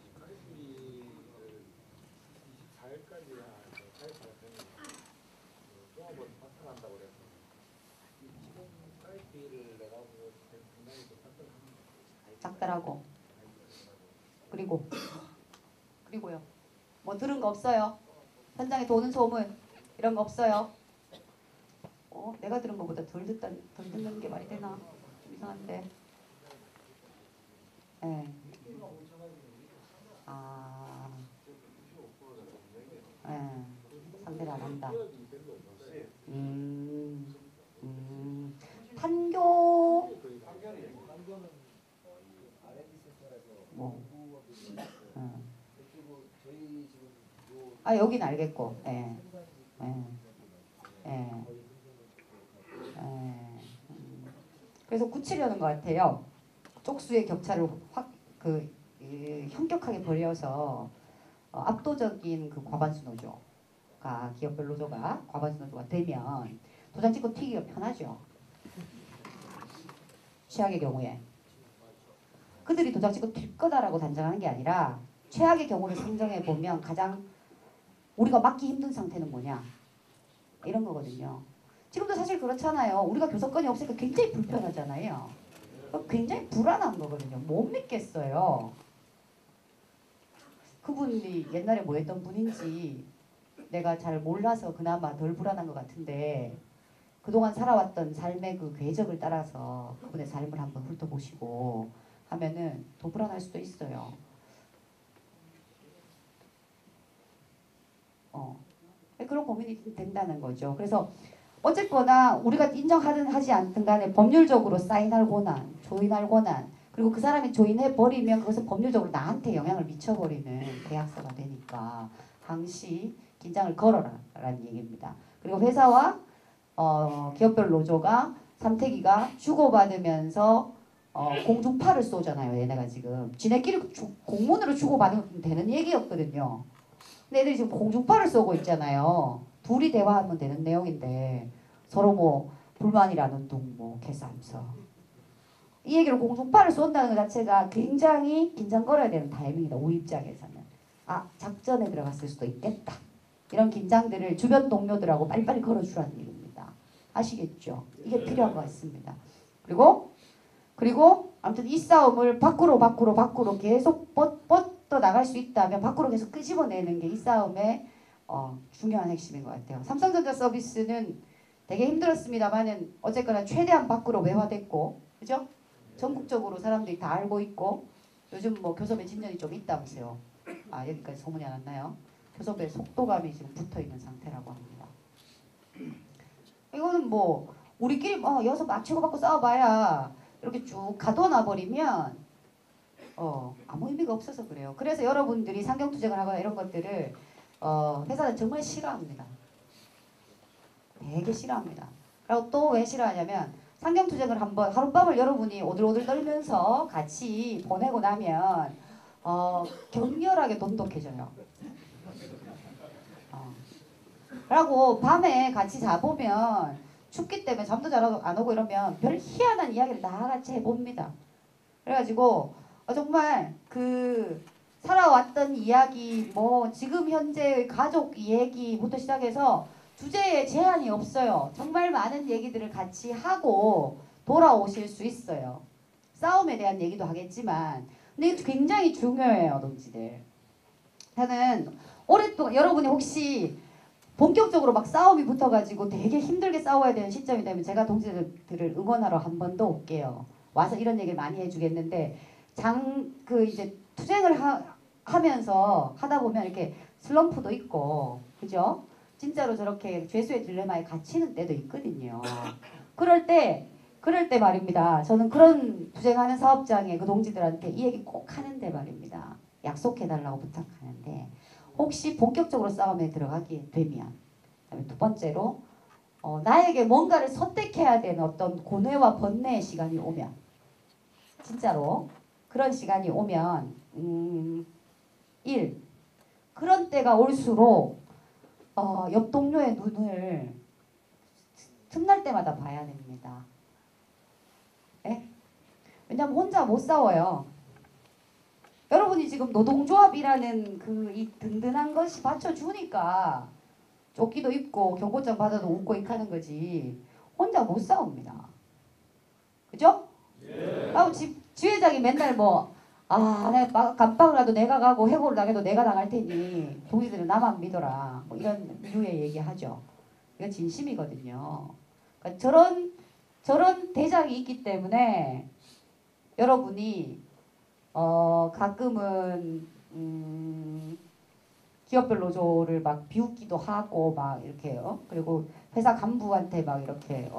Speaker 2: 작다라고. 그리고요. 뭐 들은 거 없어요? 현장에 도는 소문 이런 거 없어요? 내가 들은 거보다 덜 듣는 게 말이 되나? 이상한데. 네. 네. 상대를 안 한다. 판교 뭐 여긴 알겠고 그래서 굳히려는 것 같아요. 쪽수의 격차를 현격하게 벌여서 압도적인 그 과반수 노조 기업별 노조가 과반수 노조가 되면 도장 찍고 튀기가 편하죠. 최악의 경우에 그들이 도장 찍고 튈 거다라고 단정하는 게 아니라 최악의 경우를 상정해 보면 가장 우리가 막기 힘든 상태는 뭐냐 이런 거거든요. 지금도 사실 그렇잖아요. 우리가 교섭권이 없으니까 굉장히 불편하잖아요. 굉장히 불안한 거거든요. 못 믿겠어요. 그분이 옛날에 뭐 했던 분인지 내가 잘 몰라서 그나마 덜 불안한 것 같은데 그동안 살아왔던 삶의 그 궤적을 따라서 그분의 삶을 한번 훑어보시고 하면은 더 불안할 수도 있어요. 그런 고민이 된다는 거죠. 그래서 어쨌거나 우리가 인정하든 하지 않든 간에 법률적으로 사인할 권한, 조인할 권한 그리고 그 사람이 조인해버리면 그것은 법률적으로 나한테 영향을 미쳐버리는 계약서가 되니까 항시 긴장을 걸어라 라는 얘기입니다. 그리고 회사와 기업별 노조가 삼태기가 주고받으면서 공중파를 쏘잖아요. 얘네가 지금 지네끼리 공문으로 주고받으면 되는 얘기였거든요. 근데 애들이 지금 공중파를 쏘고 있잖아요. 둘이 대화하면 되는 내용인데 서로 뭐 불만이라는 둥 뭐 개싸움서 이 얘기를 공중파를 쏜다는 것 자체가 굉장히 긴장거려야 되는 타이밍이다. 우리 입장에서는 작전에 들어갔을 수도 있겠다. 이런 긴장들을 주변 동료들하고 빨리빨리 걸어주라는 얘기입니다. 아시겠죠? 이게 필요한 것 같습니다. 그리고 아무튼 이 싸움을 밖으로 계속 뻗어 나갈 수 있다면 밖으로 계속 끄집어내는 게 이 싸움의 중요한 핵심인 것 같아요. 삼성전자 서비스는 되게 힘들었습니다만은 어쨌거나 최대한 밖으로 외화됐고, 그죠? 전국적으로 사람들이 다 알고 있고, 요즘 뭐 교섭의 진전이 좀 있다면서요. 여기까지 소문이 안 왔나요? 교섭의 속도감이 지금 붙어 있는 상태라고 합니다. 이거는 뭐 우리끼리 여기서 막 치고받고 싸워봐야 이렇게 쭉 가둬놔 버리면 아무 의미가 없어서 그래요. 그래서 여러분들이 상경투쟁을 하거나 이런 것들을 회사는 정말 싫어합니다. 되게 싫어합니다. 그리고 또 왜 싫어하냐면 상경투쟁을 한번 하룻밤을 여러분이 오들오들 떨면서 같이 보내고 나면 격렬하게 돈독해져요. 그리고 밤에 같이 자보면 춥기 때문에 잠도 잘 안 오고 이러면 별 희한한 이야기를 다 같이 해봅니다. 그래가지고 정말 그 살아왔던 이야기 뭐 지금 현재의 가족 얘기부터 시작해서 주제에 제한이 없어요. 정말 많은 얘기들을 같이 하고 돌아오실 수 있어요. 싸움에 대한 얘기도 하겠지만 근데 이게 굉장히 중요해요, 동지들. 저는 오랫동안 여러분이 혹시 본격적으로 막 싸움이 붙어가지고 되게 힘들게 싸워야 되는 시점이 되면 제가 동지들을 응원하러 한 번 더 올게요. 와서 이런 얘기를 많이 해주겠는데 이제 투쟁을 하면서 하다 보면 이렇게 슬럼프도 있고, 그죠? 진짜로 저렇게 죄수의 딜레마에 갇히는 때도 있거든요. 그럴 때 말입니다. 저는 그런 투쟁하는 사업장의 그 동지들한테 이 얘기 꼭 하는데 말입니다. 약속해달라고 부탁하는데 혹시 본격적으로 싸움에 들어가게 되면 그다음에 두 번째로 나에게 뭔가를 선택해야 되는 어떤 고뇌와 번뇌의 시간이 오면 진짜로 그런 시간이 오면 그런 때가 올수록 옆 동료의 눈을 틈날 때마다 봐야 됩니다. 네? 왜냐면 혼자 못 싸워요. 여러분이 지금 노동조합이라는 이 든든한 것이 받쳐주니까 조끼도 입고 경고장 받아도 웃고 익하는 거지 혼자 못 싸웁니다. 그죠? 지회장이 맨날 내가 감방이라도 내가 가고 해고를 당해도 내가 당할 테니 동지들은 나만 믿어라. 뭐 이런 류의 얘기하죠. 이건 진심이거든요. 그러니까 저런 대장이 있기 때문에 여러분이 가끔은 기업별 노조를 막 비웃기도 하고 막 이렇게 그리고 회사 간부한테 막 이렇게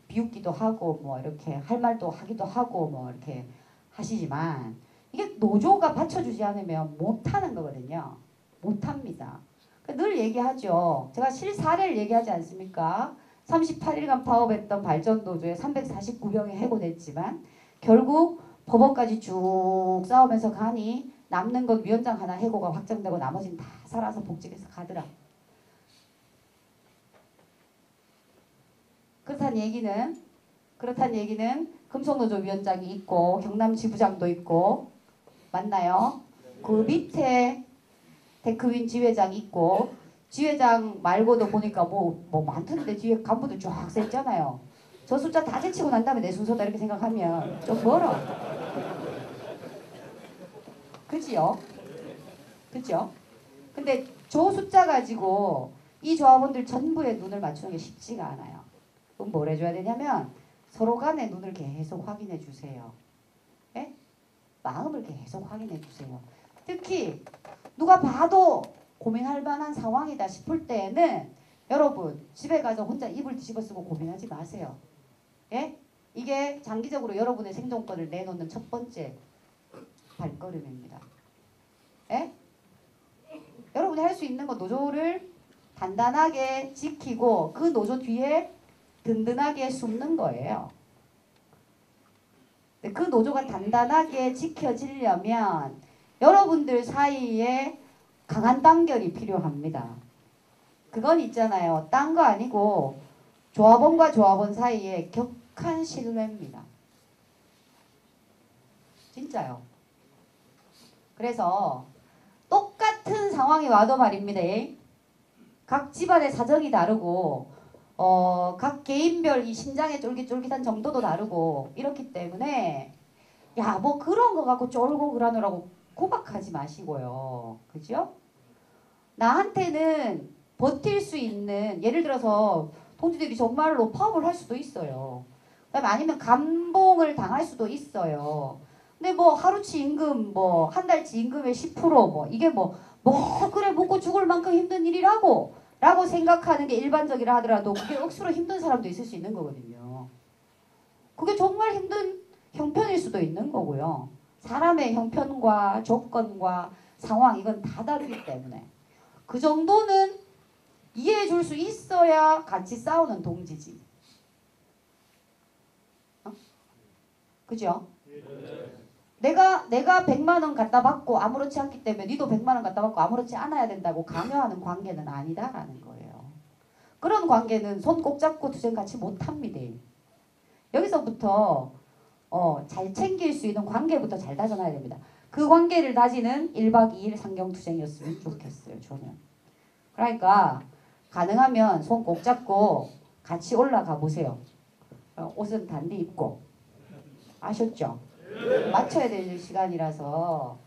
Speaker 2: 비웃기도 하고 뭐 이렇게 할 말도 하기도 하고 뭐 이렇게 하시지만 이게 노조가 받쳐주지 않으면 못하는 거거든요. 못합니다. 늘 얘기하죠. 제가 실사례를 얘기하지 않습니까? 38일간 파업했던 발전노조에 349명이 해고됐지만 결국 법원까지 쭉 싸우면서 가니 남는 건 위원장 하나 해고가 확정되고 나머지는 다 살아서 복직해서 가더라. 그렇다는 얘기는 금속노조 위원장이 있고 경남 지부장도 있고 맞나요? 그 밑에 테크윈 지회장 있고 지회장 말고도 보니까 뭐 많던데 뒤에 간부들 쫙 써있잖아요. 저 숫자 다 제치고 난 다음에 내 순서다 이렇게 생각하면 좀 멀어. 그지요? 그죠? 근데 저 숫자 가지고 이 조합원들 전부의 눈을 맞추는 게 쉽지가 않아요. 그럼 뭘 해줘야 되냐면 서로 간의 눈을 계속 확인해 주세요. 예? 마음을 계속 확인해 주세요. 특히 누가 봐도 고민할 만한 상황이다 싶을 때에는 여러분 집에 가서 혼자 이불 뒤집어 쓰고 고민하지 마세요. 예? 이게 장기적으로 여러분의 생존권을 내놓는 첫 번째 발걸음입니다. 예? 여러분이 할 수 있는 건 노조를 단단하게 지키고 그 노조 뒤에 든든하게 숨는 거예요. 그 노조가 단단하게 지켜지려면 여러분들 사이에 강한 단결이 필요합니다. 그건 있잖아요. 딴 거 아니고 조합원과 조합원 사이에 격한 신뢰입니다. 진짜요. 그래서 똑같은 상황이 와도 말입니다. 각 집안의 사정이 다르고 각 개인별 이 심장의 쫄깃쫄깃한 정도도 다르고 이렇기 때문에 야 뭐 그런 거 갖고 쫄고 그러느라고 구박하지 마시고요. 그죠? 나한테는 버틸 수 있는 예를 들어서 동지들이 정말로 파업을 할 수도 있어요. 그다음에 아니면 감봉을 당할 수도 있어요. 근데 뭐 하루치 임금 뭐 한 달치 임금의 10% 이게 뭐 그래 먹고 죽을 만큼 힘든 일이라고 라고 생각하는 게 일반적이라 하더라도 그게 억수로 힘든 사람도 있을 수 있는 거거든요. 그게 정말 힘든 형편일 수도 있는 거고요. 사람의 형편과 조건과 상황 이건 다 다르기 때문에 그 정도는 이해해 줄 수 있어야 같이 싸우는 동지지. 그죠? 내가 100만 원 갖다 받고 아무렇지 않기 때문에 니도 100만 원 갖다 받고 아무렇지 않아야 된다고 강요하는 관계는 아니다라는 거예요. 그런 관계는 손 꼭 잡고 투쟁 같이 못합니다. 여기서부터 잘 챙길 수 있는 관계부터 잘 다져놔야 됩니다. 그 관계를 다지는 1박 2일 상경투쟁이었으면 좋겠어요. 저는. 그러니까 가능하면 손 꼭 잡고 같이 올라가 보세요. 옷은 단디 입고. 아셨죠? 맞춰야 될 시간이라서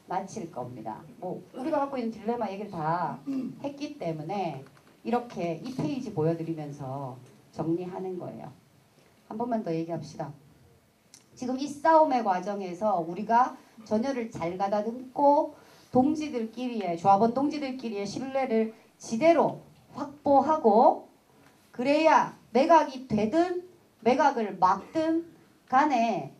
Speaker 2: 마칠 겁니다. 뭐 우리가 갖고 있는 딜레마 얘기를 다 했기 때문에 이렇게 이 페이지 보여드리면서 정리하는 거예요. 한 번만 더 얘기합시다. 지금 이 싸움의 과정에서 우리가 전열을 잘 가다듬고 동지들끼리의 조합원 동지들끼리의 신뢰를 지대로 확보하고 그래야 매각이 되든 매각을 막든 간에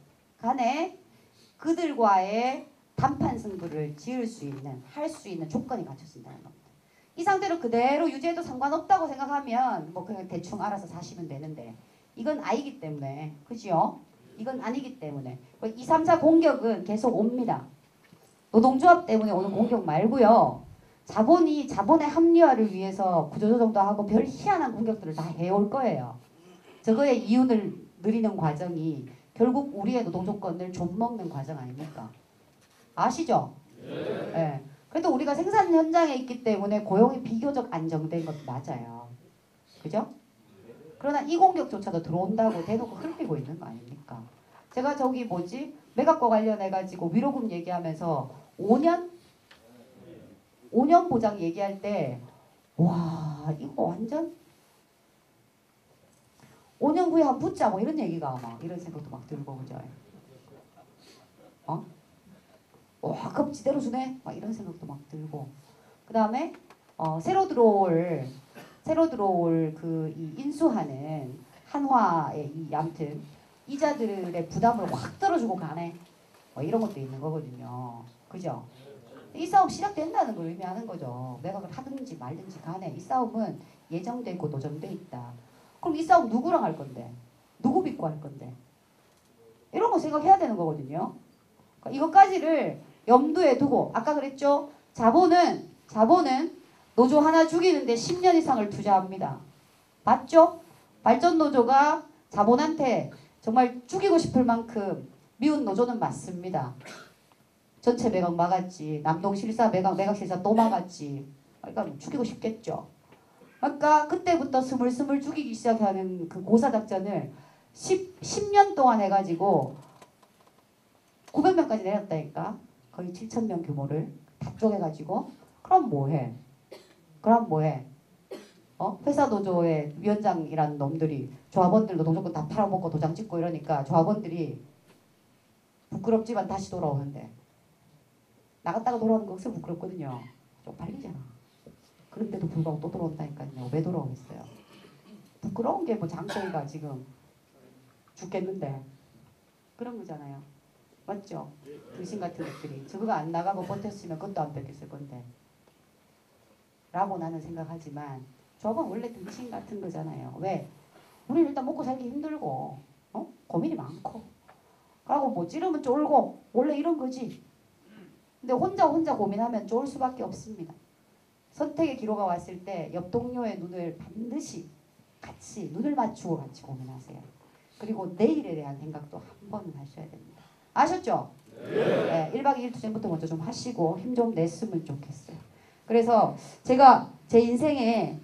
Speaker 2: 그들과의 단판 승부를 지을 수 있는 할 수 있는 조건이 갖춰진다는 겁니다. 이 상태로 그대로 유지해도 상관없다고 생각하면 뭐 그냥 대충 알아서 사시면 되는데 이건 아니기 때문에 그죠? 이건 아니기 때문에 2, 3, 4 공격은 계속 옵니다. 노동조합 때문에 오는 공격 말고요. 자본의 합리화를 위해서 구조조정도 하고 별 희한한 공격들을 다 해올 거예요. 저거의 이윤을 누리는 과정이 결국 우리의 노동조건을 좀먹는 과정 아닙니까? 아시죠? 네. 그래도 우리가 생산 현장에 있기 때문에 고용이 비교적 안정된 것도 맞아요. 그죠? 그러나 이 공격조차도 들어온다고 대놓고 흘리고 있는 거 아닙니까? 제가 매각과 관련해가지고 위로금 얘기하면서 5년 보장 얘기할 때 와 이거 완전 5년 후에 한번 붙자 뭐 이런 얘기가 막 이런 생각도 막 들고 그죠? 와 급지대로 주네 막 이런 생각도 막 들고 그 다음에 새로 들어올 그 이 인수하는 한화의 아무튼 이자들의 부담을 확 떨어주고 가네 뭐 이런 것도 있는 거거든요. 그죠? 이 싸움 시작된다는 걸 의미하는 거죠. 매각을 하든지 말든지 간에 이 싸움은 예정돼 있고 노정돼 있다. 그럼 이 싸움 누구랑 할 건데? 누구 믿고 할 건데? 이런 거 생각해야 되는 거거든요. 그러니까 이것까지를 염두에 두고 아까 그랬죠? 자본은 노조 하나 죽이는데 10년 이상을 투자합니다. 맞죠? 발전노조가 자본한테 정말 죽이고 싶을 만큼 미운 노조는 맞습니다. 전체 매각 막았지. 남동 실사 매각 실사 또 막았지. 그러니까 죽이고 싶겠죠. 그러니까 그때부터 스물스물 죽이기 시작하는 그 고사 작전을 10년 동안 해가지고 900명까지 내렸다니까. 거의 7,000명 규모를 다 쪼개가지고. 그럼 뭐해? 회사 노조의 위원장이라는 놈들이 조합원들도 동조권 다 팔아먹고 도장 찍고 이러니까 조합원들이 부끄럽지만 다시 돌아오는데 나갔다가 돌아오는 거 억수로 부끄럽거든요. 쪽팔리잖아. 그런데도 불구하고 또 돌아온다니까요. 왜 돌아오겠어요? 부끄러운 게 뭐 장소이가 지금 죽겠는데 그런 거잖아요. 맞죠? 등신 같은 것들이 저거가 안 나가고 버텼으면 그것도 안 뺏겼을 건데 라고 나는 생각하지만 저건 원래 등신 같은 거잖아요. 왜? 우리 일단 먹고 살기 힘들고 고민이 많고 그러고 뭐 찌르면 쫄고 원래 이런 거지. 근데 혼자 고민하면 쫄 수밖에 없습니다. 선택의 기로가 왔을 때 옆 동료의 눈을 반드시 같이 눈을 맞추고 같이 고민하세요. 그리고 내일에 대한 생각도 한 번은 하셔야 됩니다. 아셨죠? 네. 1박 2일 투쟁부터 먼저 좀 하시고 힘 좀 냈으면 좋겠어요. 그래서 제가 제 인생에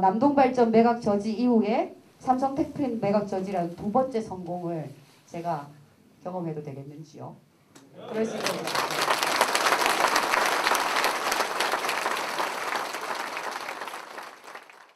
Speaker 2: 남동발전 매각 저지 이후에 삼성테크인 매각 저지라는 두 번째 성공을 제가 경험해도 되겠는지요? 그럴 수 있겠어요.